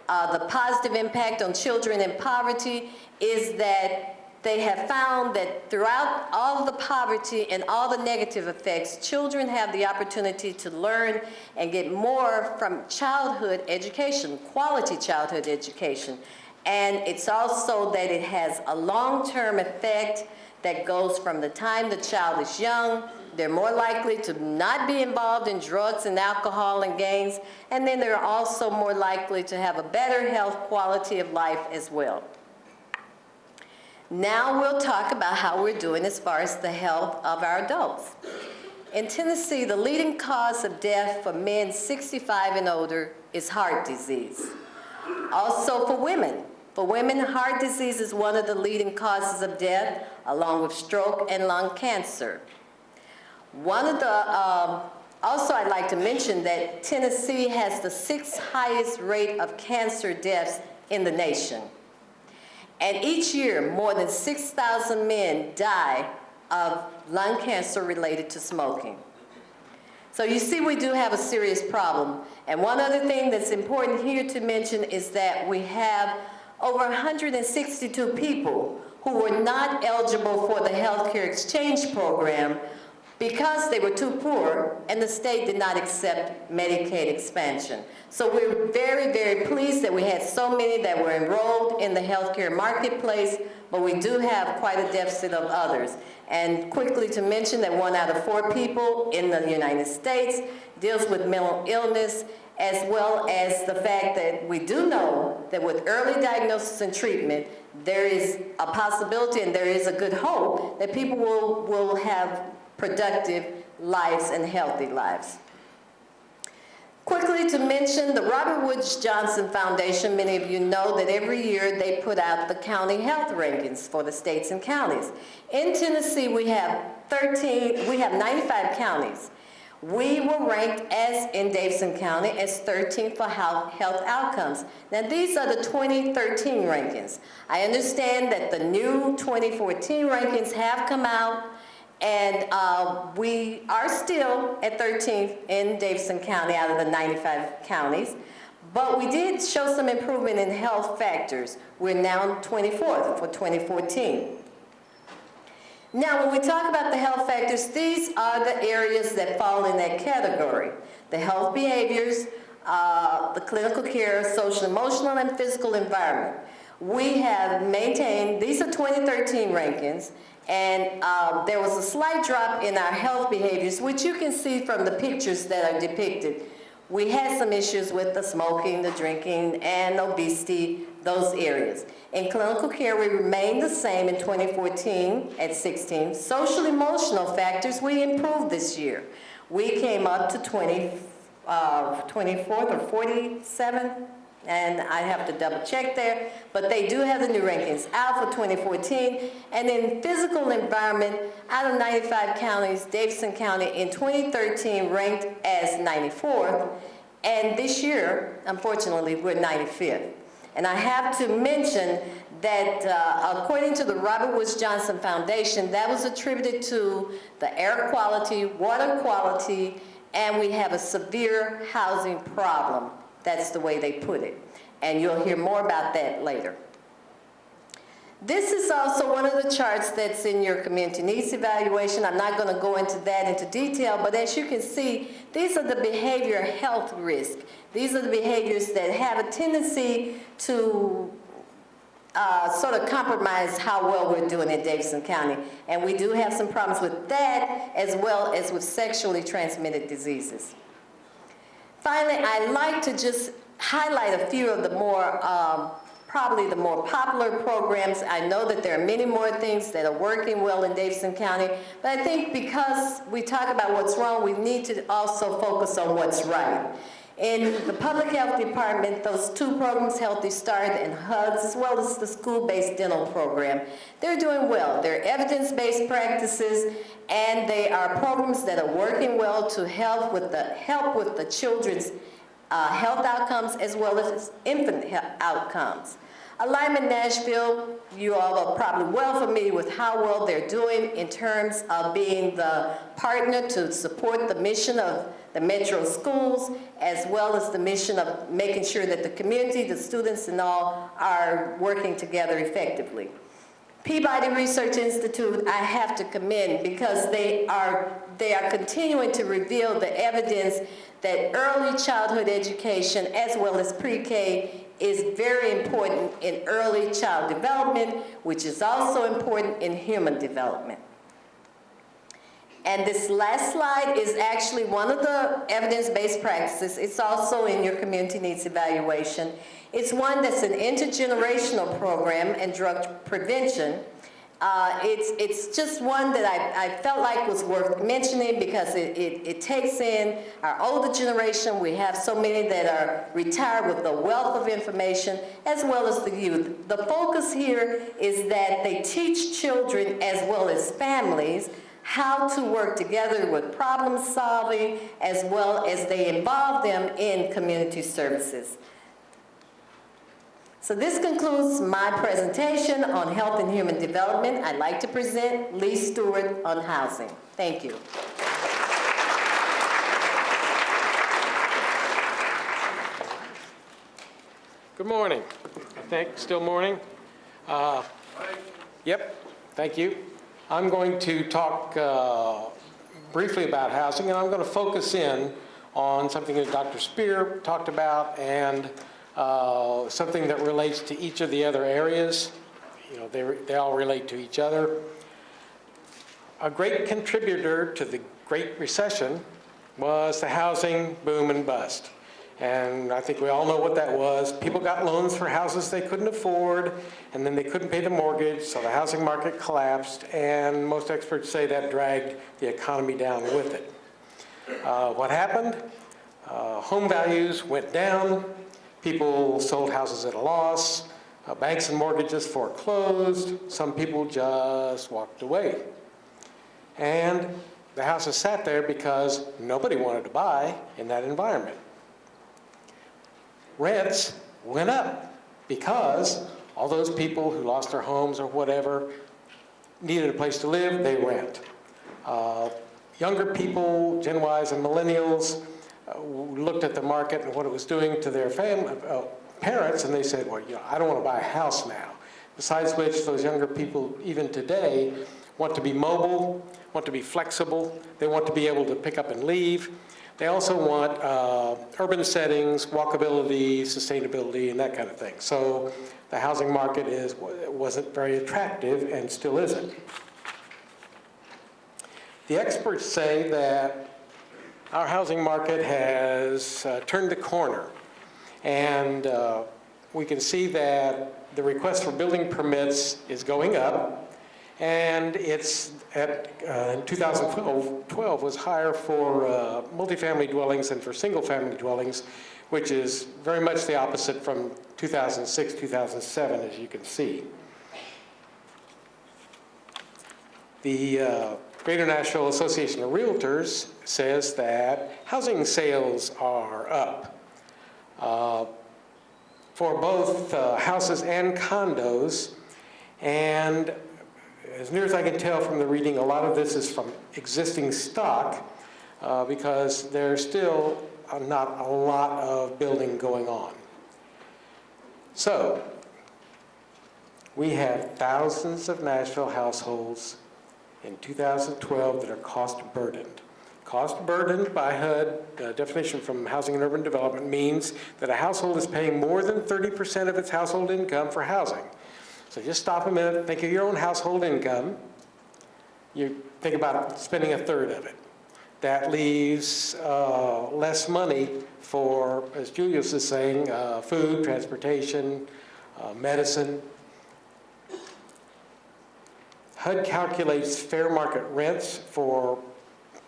The positive impact on children in poverty is that they have found that throughout all of the poverty and all the negative effects, children have the opportunity to learn and get more from childhood education, quality childhood education. And it's also that it has a long-term effect that goes from the time the child is young. They're more likely to not be involved in drugs and alcohol and gangs, and then they're also more likely to have a better health quality of life as well. Now we'll talk about how we're doing as far as the health of our adults. In Tennessee, the leading cause of death for men 65 and older is heart disease. Also for women, heart disease is one of the leading causes of death, along with stroke and lung cancer. Also I'd like to mention that Tennessee has the 6th highest rate of cancer deaths in the nation. And each year, more than 6,000 men die of lung cancer related to smoking. So you see, we do have a serious problem. And one other thing that's important here to mention is that we have over 162 people who were not eligible for the healthcare exchange program because they were too poor and the state did not accept Medicaid expansion. So we're very, very pleased that we had so many that were enrolled in the healthcare marketplace, but we do have quite a deficit of others. And quickly to mention that 1 out of 4 people in the United States deals with mental illness, as well as the fact that we do know that with early diagnosis and treatment, there is a possibility and there is a good hope that people will have productive lives and healthy lives. Quickly to mention the Robert Wood Johnson Foundation, many of you know that every year they put out the county health rankings for the states and counties. In Tennessee, we have 95 counties. We were ranked as in Davidson County as 13th for health outcomes. Now these are the 2013 rankings. I understand that the new 2014 rankings have come out, and we are still at 13th in Davidson County out of the 95 counties. But we did show some improvement in health factors. We're now 24th for 2014. Now, when we talk about the health factors, these are the areas that fall in that category. The health behaviors, the clinical care, social, emotional, and physical environment. We have maintained, these are 2013 rankings, and there was a slight drop in our health behaviors, which you can see from the pictures that are depicted. We had some issues with the smoking, the drinking, and obesity, those areas. In clinical care, we remained the same in 2014 at 16. Social emotional factors, we improved this year. We came up to 24th or 47th, and I have to double check there, but they do have the new rankings out for 2014. And in physical environment, out of 95 counties, Davidson County in 2013 ranked as 94th, and this year, unfortunately, we're 95th. And I have to mention that according to the Robert Wood Johnson Foundation, that was attributed to the air quality, water quality, and we have a severe housing problem. That's the way they put it. And you'll hear more about that later. This is also one of the charts that's in your community needs evaluation. I'm not going to go into that into detail, but as you can see, these are the behavioral health risks. These are the behaviors that have a tendency to sort of compromise how well we're doing in Davidson County. And we do have some problems with that as well as with sexually transmitted diseases. Finally, I'd like to just highlight a few of the more, probably the more popular programs. I know that there are many more things that are working well in Davidson County, but I think because we talk about what's wrong, we need to also focus on what's right. In the Public Health Department, those two programs, Healthy Start and HUGS, as well as the school-based dental program, they're doing well. They're evidence-based practices, and they are programs that are working well to help with the children's health outcomes as well as infant health outcomes. Alignment Nashville, you all are probably well familiar with how well they're doing in terms of being the partner to support the mission of the Metro schools, as well as the mission of making sure that the community, the students and all are working together effectively. Peabody Research Institute, I have to commend because they are continuing to reveal the evidence that early childhood education as well as pre-K is very important in early child development, which is also important in human development. And this last slide is actually one of the evidence-based practices. It's also in your community needs evaluation. It's one that's an intergenerational program in drug prevention. It's just one that I felt like was worth mentioning because it takes in our older generation. We have so many that are retired with a wealth of information, as well as the youth. The focus here is that they teach children as well as families how to work together with problem solving, as well as they involve them in community services. So this concludes my presentation on health and human development. I'd like to present Lee Stewart on housing. Thank you. Good morning. I think still morning. Yep, thank you. I'm going to talk briefly about housing, and I'm going to focus in on something that Dr. Spear talked about and something that relates to each of the other areas. You know, they all relate to each other. A great contributor to the Great Recession was the housing boom and bust. And I think we all know what that was. People got loans for houses they couldn't afford, and then they couldn't pay the mortgage, so the housing market collapsed, and most experts say that dragged the economy down with it. What happened? Home values went down. People sold houses at a loss. Banks and mortgages foreclosed. Some people just walked away. And the houses sat there because nobody wanted to buy in that environment. Rents went up because all those people who lost their homes or whatever needed a place to live, they rent. Younger people, Gen Ys and millennials, looked at the market and what it was doing to their parents, and they said, well, you know, I don't want to buy a house now. Besides which, those younger people, even today, want to be mobile, want to be flexible, they want to be able to pick up and leave. They also want urban settings, walkability, sustainability, and that kind of thing. So the housing market wasn't very attractive and still isn't. The experts say that our housing market has turned the corner. And we can see that the request for building permits is going up. And it's in 2012 was higher for multifamily dwellings than for single-family dwellings, which is very much the opposite from 2006, 2007, as you can see. The Greater Nashville Association of Realtors says that housing sales are up for both houses and condos, and as near as I can tell from the reading, a lot of this is from existing stock because there's still not a lot of building going on. So, We have thousands of Nashville households in 2012 that are cost burdened. Cost burdened by HUD, definition from Housing and Urban Development, means that a household is paying more than 30% of its household income for housing. So just stop a minute, think of your own household income. You think about spending a third of it. That leaves less money for, as Julius is saying, food, transportation, medicine. HUD calculates fair market rents for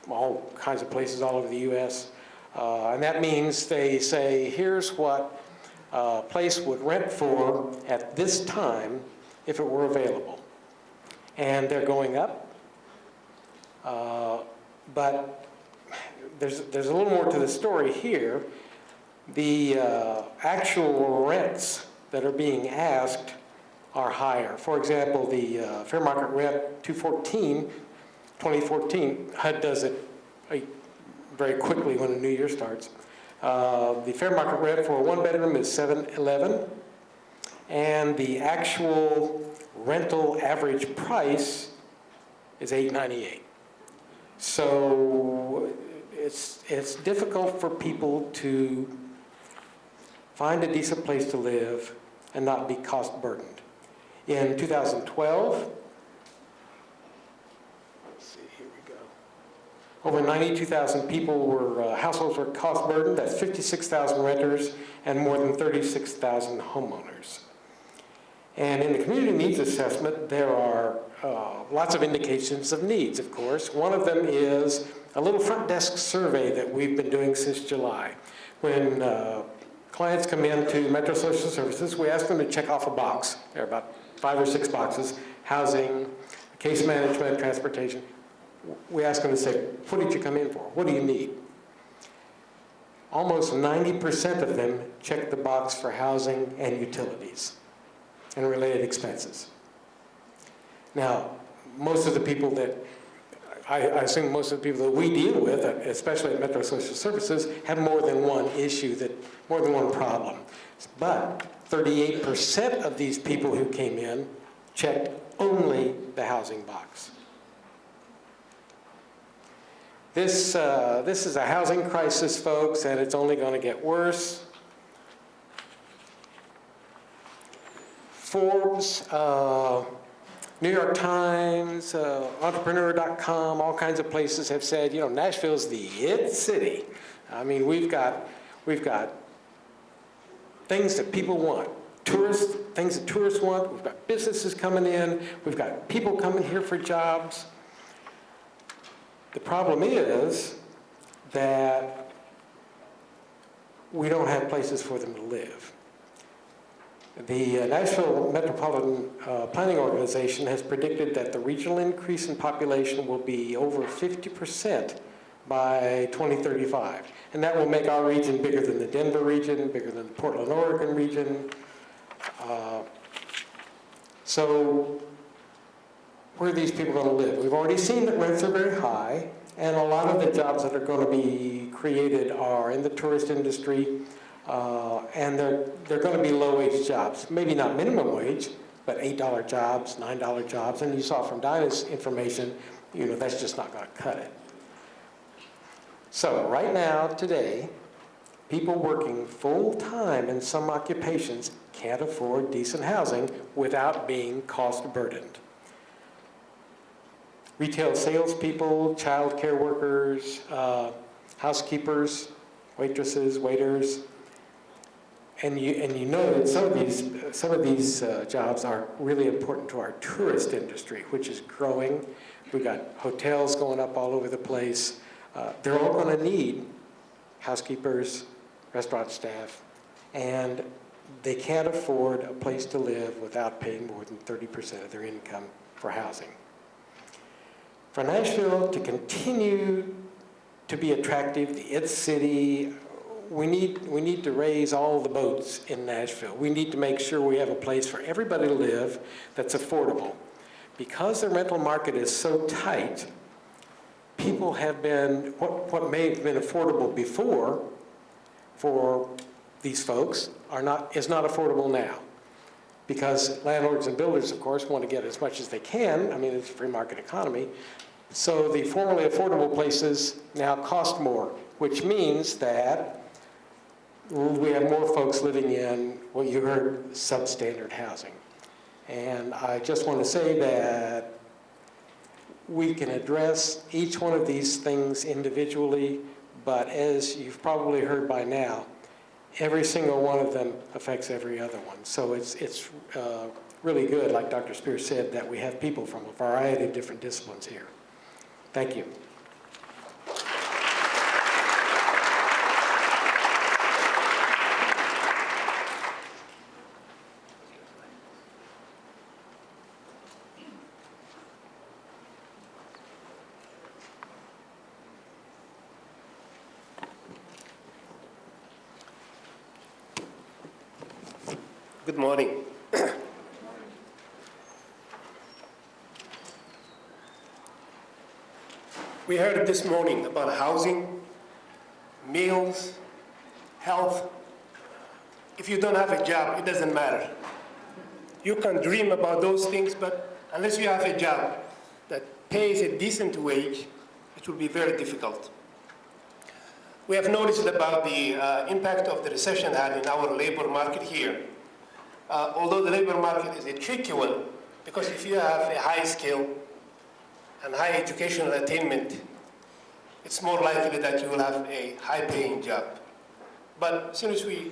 all kinds of places all over the U.S. And that means they say, here's what a place would rent for at this time if it were available. And they're going up. But there's a little more to the story here. The actual rents that are being asked are higher. For example, the fair market rent 2014, HUD does it very quickly when the new year starts. The fair market rent for a one-bedroom is $711, and the actual rental average price is $898. So it's difficult for people to find a decent place to live and not be cost burdened. In 2012, let's see, here we go. Over 92,000 people were, households were cost burdened. That's 56,000 renters and more than 36,000 homeowners. And in the community needs assessment, there are lots of indications of needs, of course. One of them is a little front desk survey that we've been doing since July. When clients come into Metro Social Services, we ask them to check off a box. There are about 5 or 6 boxes: housing, case management, transportation. We ask them to say, what did you come in for? What do you need? Almost 90% of them check the box for housing and utilities and related expenses. Now, most of the people that, I assume most of the people that we deal with, especially at Metro Social Services, have more than one issue, more than one problem. But 38% of these people who came in checked only the housing box. This is a housing crisis, folks, and it's only going to get worse. Forbes, New York Times, Entrepreneur.com, all kinds of places have said, you know, Nashville's the it city. I mean, we've got things that people want, things that tourists want. We've got businesses coming in. We've got people coming here for jobs. The problem is that we don't have places for them to live. The Nashville Metropolitan Planning Organization has predicted that the regional increase in population will be over 50% by 2035. And that will make our region bigger than the Denver region, bigger than the Portland, Oregon region. So where are these people going to live? We've already seen that rents are very high, and a lot of the jobs that are going to be created are in the tourist industry, and they're going to be low-wage jobs. Maybe not minimum wage, but $8 jobs, $9 jobs. And you saw from Dinah's information, you know, that's just not going to cut it. So right now, today, people working full-time in some occupations can't afford decent housing without being cost-burdened. Retail salespeople, child care workers, housekeepers, waitresses, waiters, and you know that some of these jobs are really important to our tourist industry, which is growing. We've got hotels going up all over the place. They're all going to need housekeepers, restaurant staff, and they can't afford a place to live without paying more than 30% of their income for housing. For Nashville to continue to be attractive, the it city, we need to raise all the boats in Nashville. We need to make sure we have a place for everybody to live that's affordable. Because the rental market is so tight, people have been, what may have been affordable before for these folks is not affordable now. because landlords and builders, of course, want to get as much as they can. I mean, it's a free market economy. So the formerly affordable places now cost more, which means that we have more folks living in what you heard, substandard housing. And I just want to say that we can address each one of these things individually, but as you've probably heard by now, every single one of them affects every other one. So it's really good, like Dr. Spear said, that we have people from a variety of different disciplines here. Thank you. Good morning. We heard this morning about housing, meals, health. If you don't have a job, it doesn't matter. You can dream about those things, but unless you have a job that pays a decent wage, it will be very difficult. We have noticed about the impact of the recession had in our labor market here. Although the labor market is a tricky one, because if you have a high skill and high educational attainment, it's more likely that you will have a high-paying job. But since we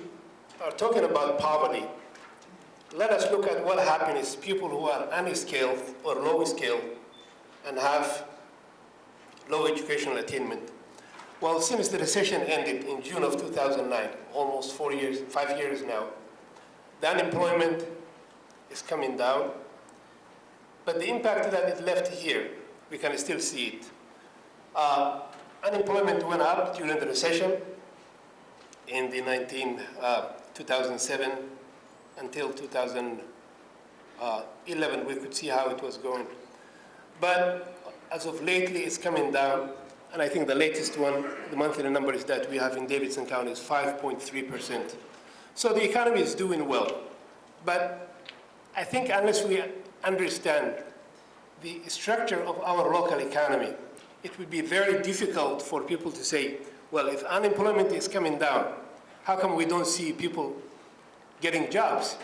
are talking about poverty, let us look at what happens to people who are unskilled or low skilled and have low educational attainment. Well, since the recession ended in June of 2009, almost 5 years now, the unemployment is coming down, but the impact that it left here, we can still see it. Unemployment went up during the recession in the 2007 until 2011. We could see how it was going. But as of lately, it's coming down, and I think the latest one, the monthly number is that we have in Davidson County is 5.3%. So the economy is doing well, but I think unless we understand the structure of our local economy, it would be very difficult for people to say, well, if unemployment is coming down, how come we don't see people getting jobs?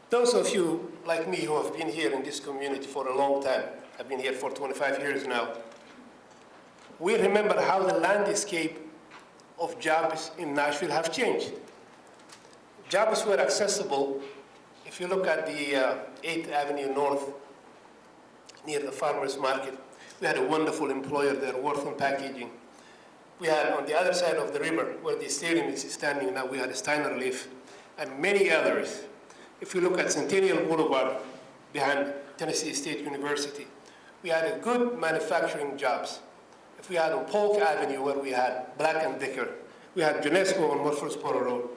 Those of you like me who have been here in this community for a long time, I've been here for 25 years now, we remember how the landscape of jobs in Nashville have changed. Jobs were accessible. If you look at the 8th Avenue North, near the farmer's market, we had a wonderful employer there, Wortham Packaging. We had on the other side of the river, where the stadium is standing now, we had Steiner Leaf, and many others. If you look at Centennial Boulevard, behind Tennessee State University, we had a good manufacturing jobs. If we had on Polk Avenue, where we had Black & Decker, we had Jonesco on Murfreesboro Road.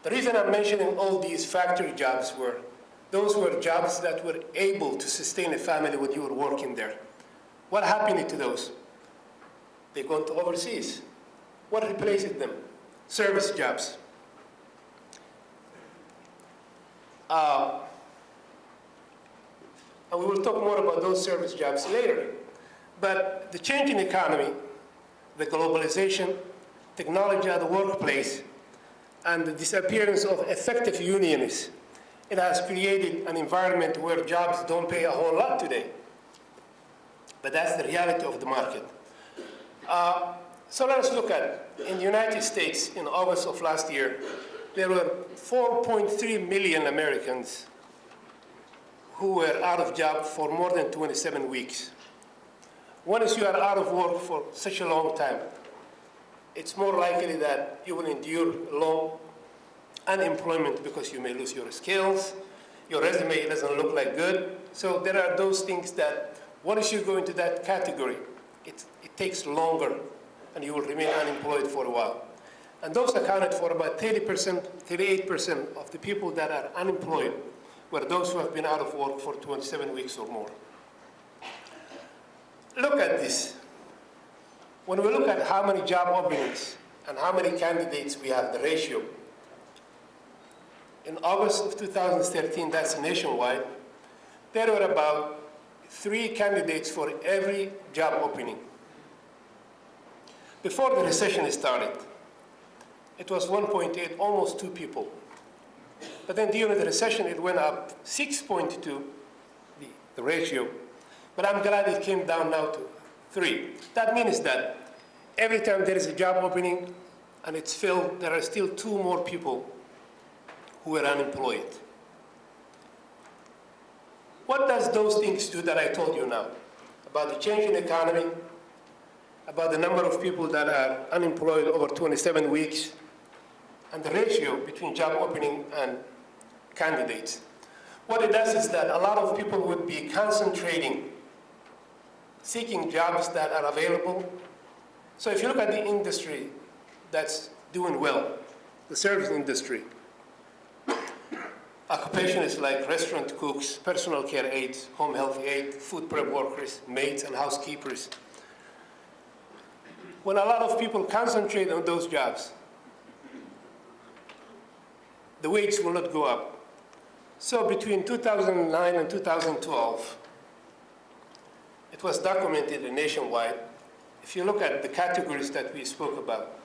The reason I'm mentioning all these factory jobs were, those were jobs that were able to sustain a family when you were working there. What happened to those? They gone to overseas. What replaced them? Service jobs. And we will talk more about those service jobs later. But the changing economy, the globalization, technology at the workplace, and the disappearance of effective unions, it has created an environment where jobs don't pay a whole lot today. But that's the reality of the market. So let us look at, in the United States, in August of last year, there were 4.3 million Americans who were out of job for more than 27 weeks. Once you are out of work for such a long time, it's more likely that you will endure long unemployment because you may lose your skills, your resume doesn't look like good. So there are those things that once you go into that category, it takes longer and you will remain unemployed for a while. And those accounted for about 30%, 38% of the people that are unemployed were those who have been out of work for 27 weeks or more. Look at this. When we look at how many job openings and how many candidates we have, the ratio, in August of 2013, that's nationwide, there were about 3 candidates for every job opening. Before the recession started, it was 1.8, almost 2 people. But then during the recession, it went up 6.2, the ratio. But I'm glad it came down now to 3. That means that every time there is a job opening and it's filled, there are still 2 more people who are unemployed. What does those things do that I told you now? About the change in the economy, about the number of people that are unemployed over 27 weeks, and the ratio between job opening and candidates. What it does is that a lot of people would be concentrating, seeking jobs that are available. So if you look at the industry that's doing well, the service industry, occupations like restaurant cooks, personal care aides, home health aide, food prep workers, maids, and housekeepers. When a lot of people concentrate on those jobs, the wages will not go up. So between 2009 and 2012, it was documented nationwide. If you look at the categories that we spoke about,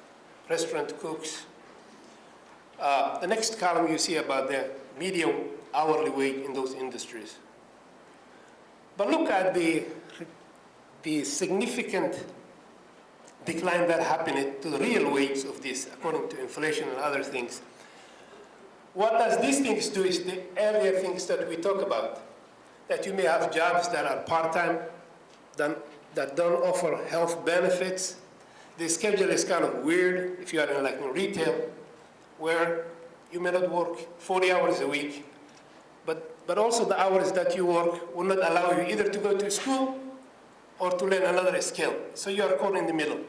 restaurant cooks, the next column you see about the median hourly wage in those industries. But look at the significant decline that happened to the real wage of this, according to inflation and other things. What does these things do is the earlier things that we talk about, that you may have jobs that are part-time, that don't offer health benefits. The schedule is kind of weird if you are in retail, where you may not work 40 hours a week, but also the hours that you work will not allow you either to go to school or to learn another skill. So you are caught in the middle.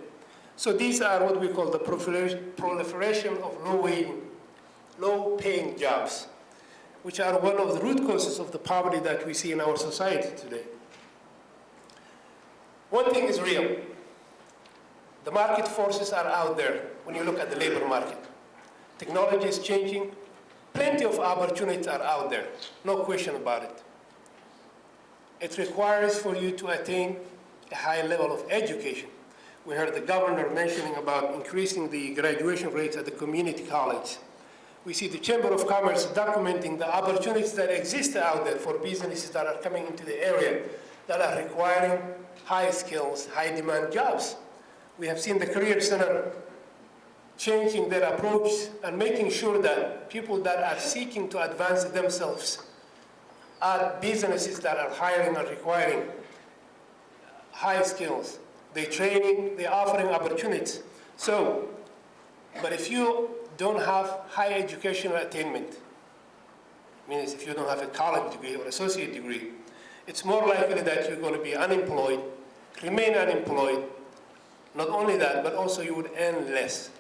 So these are what we call the proliferation of low-paying jobs, which are one of the root causes of the poverty that we see in our society today. One thing is real. The market forces are out there when you look at the labor market. Technology is changing. Plenty of opportunities are out there, no question about it. It requires for you to attain a high level of education. We heard the governor mentioning about increasing the graduation rates at the community college. We see the Chamber of Commerce documenting the opportunities that exist out there for businesses that are coming into the area that are requiring high skills, high demand jobs. We have seen the Career Center changing their approach and making sure that people that are seeking to advance themselves are businesses that are hiring and requiring high skills. They're training, they're offering opportunities. So, but if you don't have high educational attainment, means if you don't have a college degree or associate degree, it's more likely that you're going to be unemployed, remain unemployed. Not only that, but also you would earn less.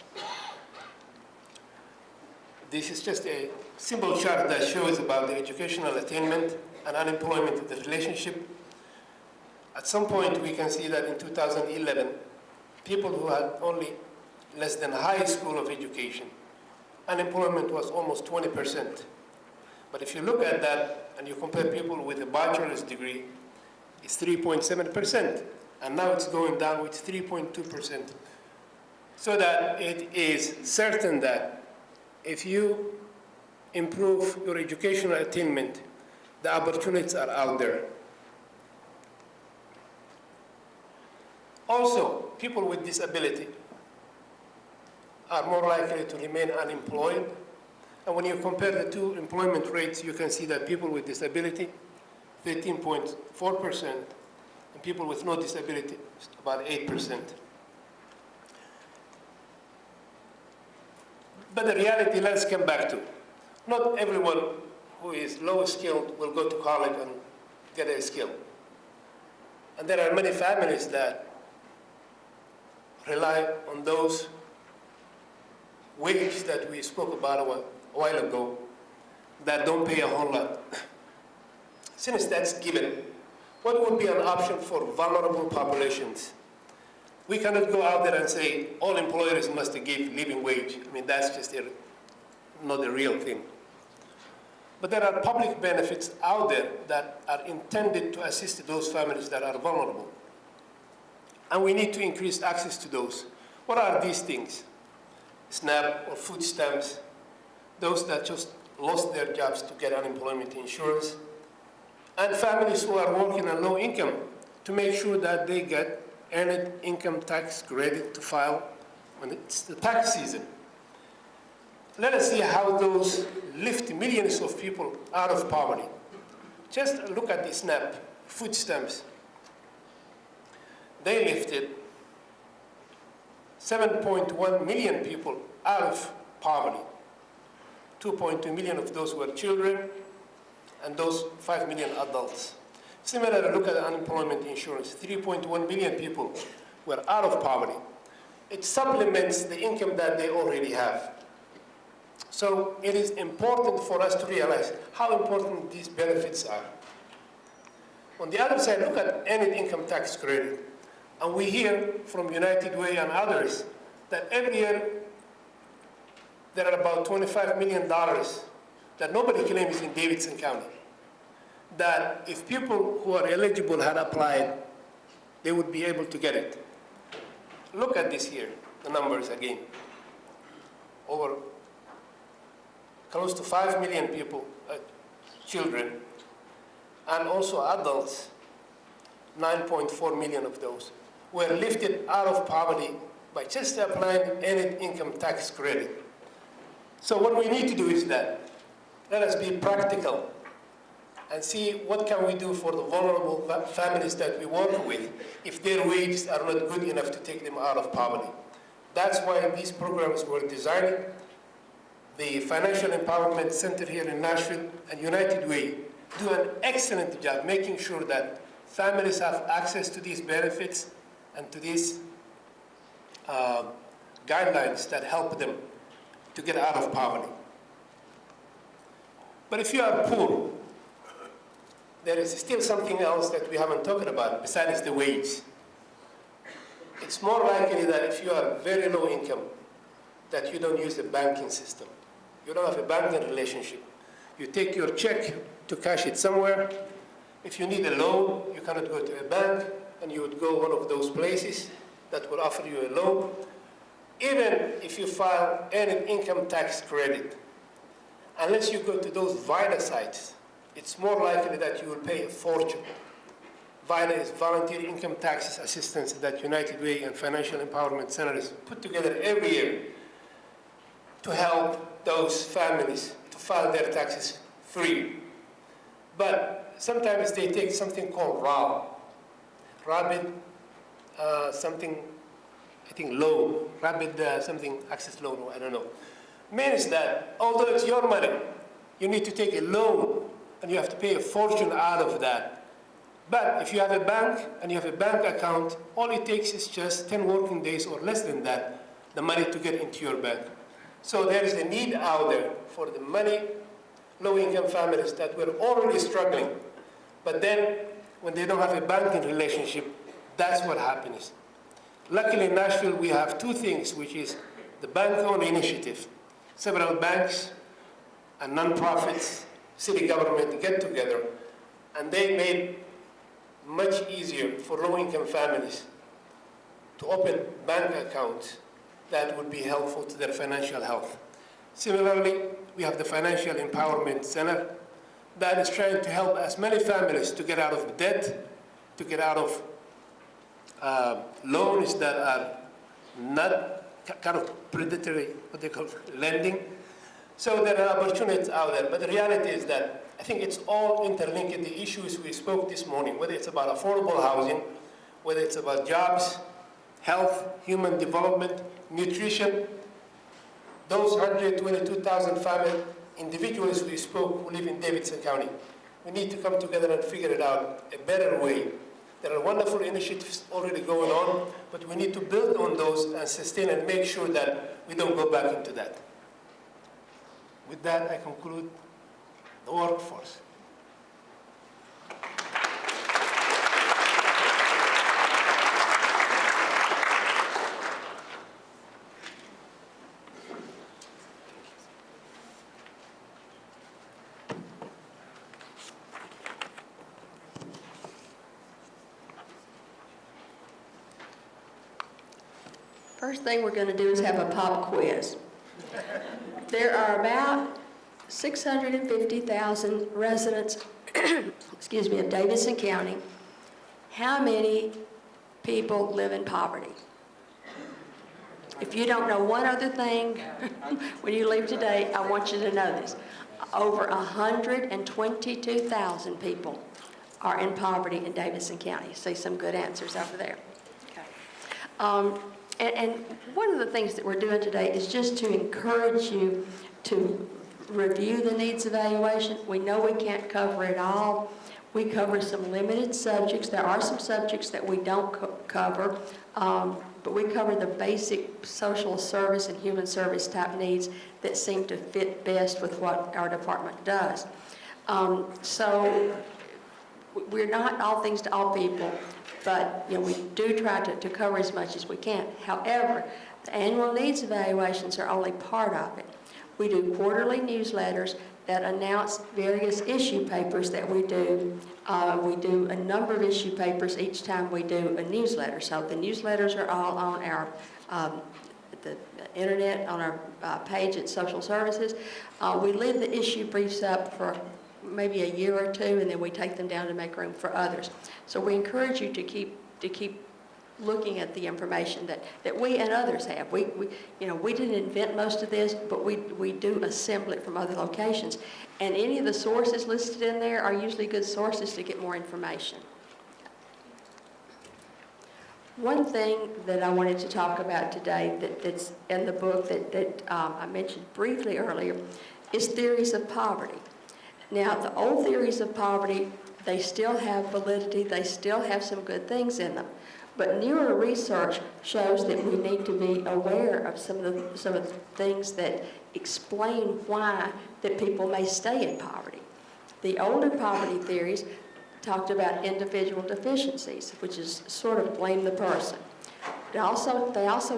This is just a simple chart that shows about the educational attainment and unemployment, the relationship. At some point, we can see that in 2011, people who had only less than high school of education, unemployment was almost 20%. But if you look at that and you compare people with a bachelor's degree, it's 3.7%. And now it's going down with 3.2%. So that it is certain that if you improve your educational attainment, the opportunities are out there. Also, people with disability are more likely to remain unemployed. And when you compare the two employment rates, you can see that people with disability, 13.4%, and people with no disability, about 8%. But the reality, let's come back to, not everyone who is low skilled will go to college and get a skill. And there are many families that rely on those wages that we spoke about a while ago that don't pay a whole lot. Since that's given, what would be an option for vulnerable populations? We cannot go out there and say all employers must give living wage. I mean, that's just not a real thing. But there are public benefits out there that are intended to assist those families that are vulnerable. And we need to increase access to those. What are these things? SNAP or food stamps, those that just lost their jobs to get unemployment insurance, and families who are working on low income to make sure that they get earned income tax credit to file when it's the tax season. Let us see how those lift millions of people out of poverty. Just look at the SNAP, food stamps. They lifted 7.1 million people out of poverty. 2.2 million of those were children, and those 5 million adults. Similarly, look at unemployment insurance. 3.1 million people were out of poverty. It supplements the income that they already have. So it is important for us to realize how important these benefits are. On the other side, look at earned income tax credit. And we hear from United Way and others that every year there are about $25 million that nobody claims in Davidson County. That if people who are eligible had applied, they would be able to get it. Look at this here, the numbers again. Over close to 5 million people, children, and also adults, 9.4 million of those were lifted out of poverty by just applying earned income tax credit. So what we need to do is that, let us be practical and see what can we do for the vulnerable families that we work with if their wages are not good enough to take them out of poverty. That's why these programs were designed. The Financial Empowerment Center here in Nashville and United Way do an excellent job making sure that families have access to these benefits and to these guidelines that help them to get out of poverty. But if you are poor, there is still something else that we haven't talked about besides the wage. It's more likely that if you are very low income, that you don't use the banking system. You don't have a banking relationship. You take your check to cash it somewhere. If you need a loan, you cannot go to a bank, and you would go one of those places that will offer you a loan. Even if you file earned income tax credit, unless you go to those VITA sites, it's more likely that you will pay a fortune. VITA is Volunteer Income Tax Assistance that United Way and Financial Empowerment Centers put together every year to help those families to file their taxes free. But sometimes they take something called rapid something, I think loan, rapid something access loan, I don't know. Means that although it's your money, you need to take a loan and you have to pay a fortune out of that. But if you have a bank and you have a bank account, all it takes is just 10 working days or less than that, the money to get into your bank. So there is a need out there for the money, low-income families that were already struggling. But then when they don't have a banking relationship, that's what happens. Luckily in Nashville, we have two things, which is the bank-owned initiative. Several banks and nonprofits, city government get together, and they made much easier for low-income families to open bank accounts that would be helpful to their financial health. Similarly, we have the Financial Empowerment Center that is trying to help as many families to get out of debt, to get out of loans that are not kind of predatory, what they call lending. So there are opportunities out there, but the reality is that I think it's all interlinked. The issues we spoke this morning, whether it's about affordable housing, whether it's about jobs, health, human development, nutrition, those 122,000 family individuals we spoke who live in Davidson County, we need to come together and figure it out a better way. There are wonderful initiatives already going on, but we need to build on those and sustain and make sure that we don't go back into that. With that, I conclude the workforce. First thing we're going to do is have a pop quiz. There are about 650,000 residents, excuse me, of Davidson County. How many people live in poverty? If you don't know one other thing when you leave today, I want you to know this. Over 122,000 people are in poverty in Davidson County. See some good answers over there. Okay. And one of the things that we're doing today is just to encourage you to review the needs evaluation. We know we can't cover it all. We cover some limited subjects. There are some subjects that we don't cover, but we cover the basic social service and human service type needs that seem to fit best with what our department does. So we're not all things to all people, but we do try to cover as much as we can. However, the annual needs evaluations are only part of it. We do quarterly newsletters that announce various issue papers that we do. We do a number of issue papers each time we do a newsletter. So the newsletters are all on our the internet, on our page at Social Services. We leave the issue briefs up for maybe a year or two, and then we take them down to make room for others. So we encourage you to keep looking at the information that we and others have. We didn't invent most of this, but we do assemble it from other locations. And any of the sources listed in there are usually good sources to get more information. One thing that I wanted to talk about today that's in the book that I mentioned briefly earlier is theories of poverty. Now, the old theories of poverty, they still have validity, they still have some good things in them. But newer research shows that we need to be aware of some of the things that explain why that people may stay in poverty. The older poverty theories talked about individual deficiencies, which is sort of blame the person. They also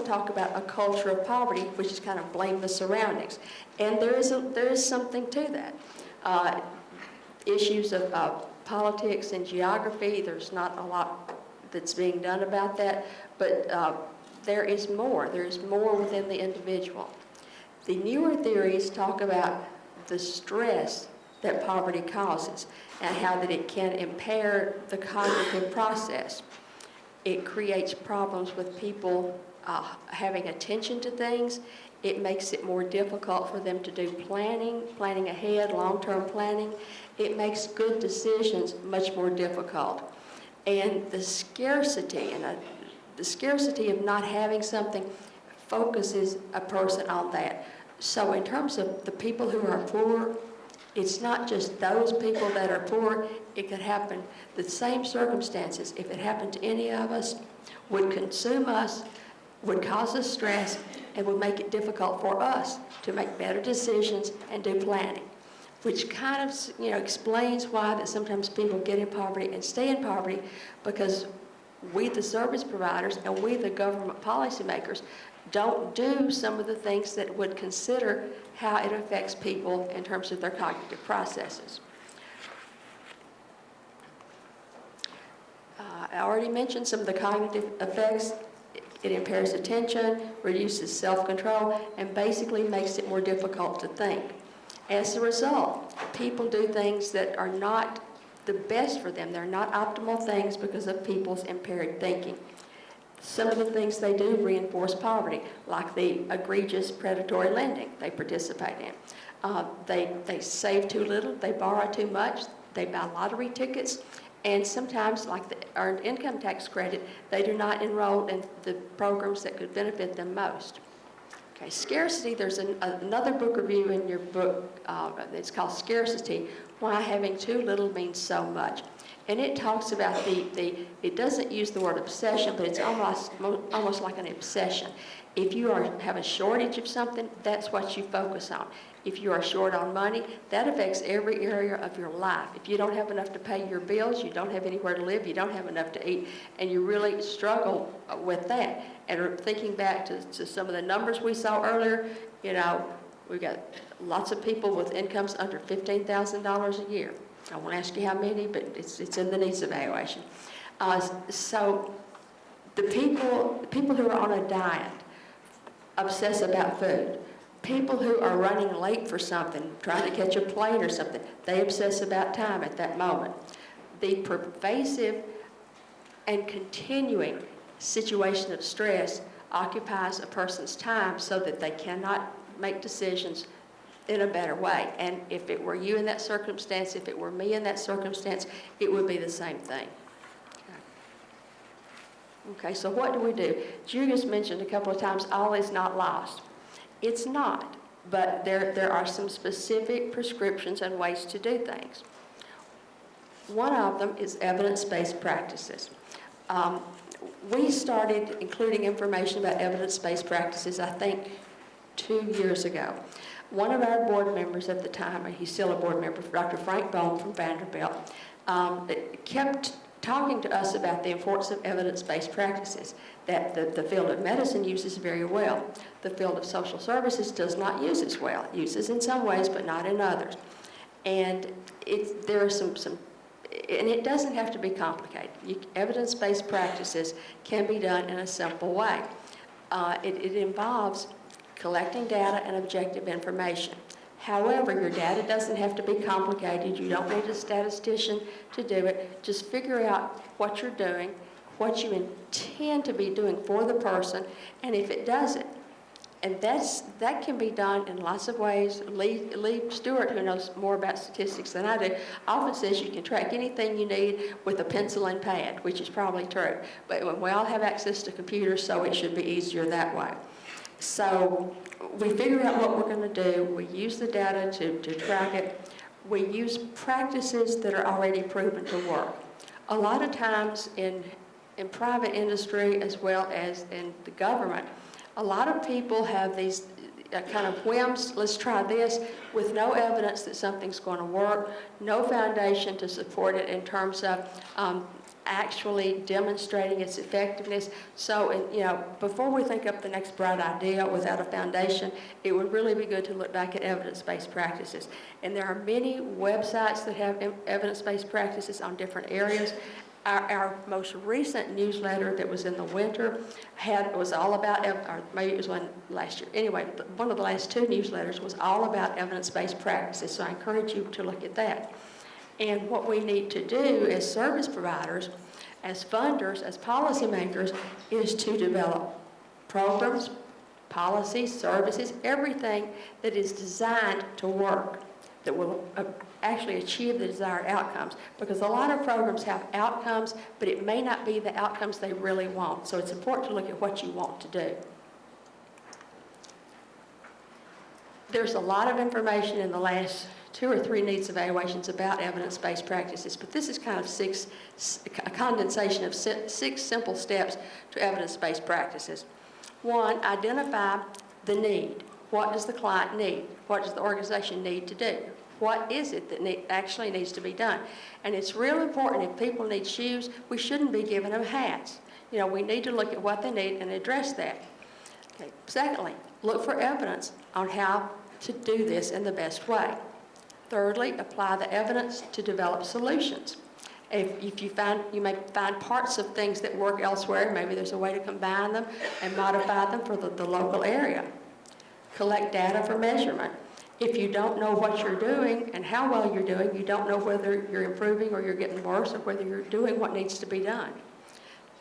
talk about a culture of poverty, which is kind of blame the surroundings. And there is something to that. Issues of politics and geography, there's not a lot that's being done about that, but there is more. There is more within the individual. The newer theories talk about the stress that poverty causes and how that it can impair the cognitive process. It creates problems with people having attention to things. It makes it more difficult for them to do planning ahead, long-term planning. It makes good decisions much more difficult. And the scarcity of not having something focuses a person on that. So in terms of the people who are poor, it's not just those people that are poor. It could happen, the same circumstances, if it happened to any of us, would consume us, would cause us stress, and would make it difficult for us to make better decisions and do planning, which kind of explains why that sometimes people get in poverty and stay in poverty, because we, the service providers, and we, the government policymakers, don't do some of the things that would consider how it affects people in terms of their cognitive processes. I already mentioned some of the cognitive effects. It impairs attention, reduces self-control, and basically makes it more difficult to think. As a result, people do things that are not the best for them. They're not optimal things because of people's impaired thinking. Some of the things they do reinforce poverty, like the egregious predatory lending they participate in. They save too little, they borrow too much, they buy lottery tickets, and sometimes, like the earned income tax credit, they do not enroll in the programs that could benefit them most. Okay, scarcity, there's another book review in your book, it's called Scarcity, Why Having Too Little Means So Much. And it talks about it doesn't use the word obsession, but it's almost like an obsession. If you have a shortage of something, that's what you focus on. If you are short on money, that affects every area of your life. If you don't have enough to pay your bills, you don't have anywhere to live, you don't have enough to eat, and you really struggle with that. And thinking back to some of the numbers we saw earlier, we've got lots of people with incomes under $15,000 a year. I won't ask you how many, but it's in the needs evaluation. So the people who are on a diet, obsess about food. People who are running late for something, trying to catch a plane or something, they obsess about time at that moment. The pervasive and continuing situation of stress occupies a person's time so that they cannot make decisions in a better way. And if it were you in that circumstance, if it were me in that circumstance, it would be the same thing. Okay, so what do? Julius mentioned a couple of times, all is not lost. It's not, but there are some specific prescriptions and ways to do things. One of them is evidence-based practices. We started including information about evidence-based practices, I think, 2 years ago. One of our board members at the time, and he's still a board member, Dr. Frank Bohm from Vanderbilt, kept talking to us about the importance of evidence-based practices that the field of medicine uses very well. The field of social services does not use as well. It uses in some ways, but not in others. And there are some, and it doesn't have to be complicated. Evidence-based practices can be done in a simple way. It involves collecting data and objective information. However, your data doesn't have to be complicated. You don't need a statistician to do it. Just figure out what you're doing, what you intend to be doing for the person, and if it does it. And that can be done in lots of ways. Lee Stewart, who knows more about statistics than I do, often says you can track anything you need with a pencil and pad, which is probably true. But we all have access to computers, so it should be easier that way. So we figure out what we're going to do. We use the data to track it. We use practices that are already proven to work. A lot of times in private industry as well as in the government, a lot of people have these kind of whims, let's try this, with no evidence that something's going to work, no foundation to support it in terms of actually demonstrating its effectiveness. So, before we think up the next bright idea without a foundation, it would really be good to look back at evidence-based practices. And there are many websites that have evidence-based practices on different areas. Our most recent newsletter that was in the winter was all about, or maybe it was one last year. Anyway, one of the last 2 newsletters was all about evidence-based practices, so I encourage you to look at that. And what we need to do as service providers, as funders, as policymakers, is to develop programs, policies, services, everything that is designed to work, that will actually achieve the desired outcomes. Because a lot of programs have outcomes, but it may not be the outcomes they really want. So it's important to look at what you want to do. There's a lot of information in the last 2 or 3 needs evaluations about evidence-based practices, but this is kind of a condensation of 6 simple steps to evidence-based practices. 1, identify the need. What does the client need? What does the organization need to do? What is it that actually needs to be done? And it's real important, if people need shoes, we shouldn't be giving them hats. We need to look at what they need and address that. Okay. Secondly, look for evidence on how to do this in the best way. Thirdly, apply the evidence to develop solutions. If you may find parts of things that work elsewhere, maybe there's a way to combine them and modify them for the local area. Collect data for measurement. If you don't know what you're doing and how well you're doing, you don't know whether you're improving or you're getting worse or whether you're doing what needs to be done.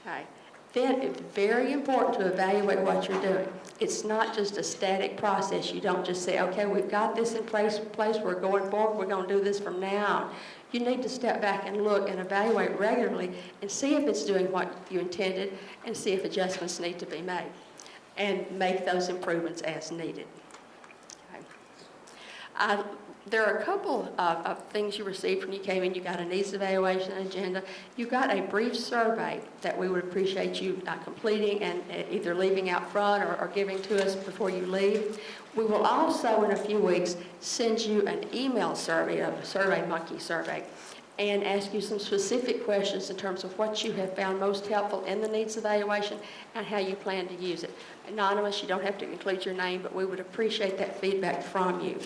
Okay. Then it's very important to evaluate what you're doing. It's not just a static process. You don't just say, okay, we've got this in place, we're going forward, we're going to do this from now on. You need to step back and look and evaluate regularly and see if it's doing what you intended and see if adjustments need to be made and make those improvements as needed. Okay. There are a couple of things you received when you came in. You got a needs evaluation agenda. You got a brief survey that we would appreciate you completing and either leaving out front or giving to us before you leave. We will also, in a few weeks, send you an email survey, a SurveyMonkey survey, and ask you some specific questions in terms of what you have found most helpful in the needs evaluation and how you plan to use it. Anonymous, you don't have to include your name, but we would appreciate that feedback from you.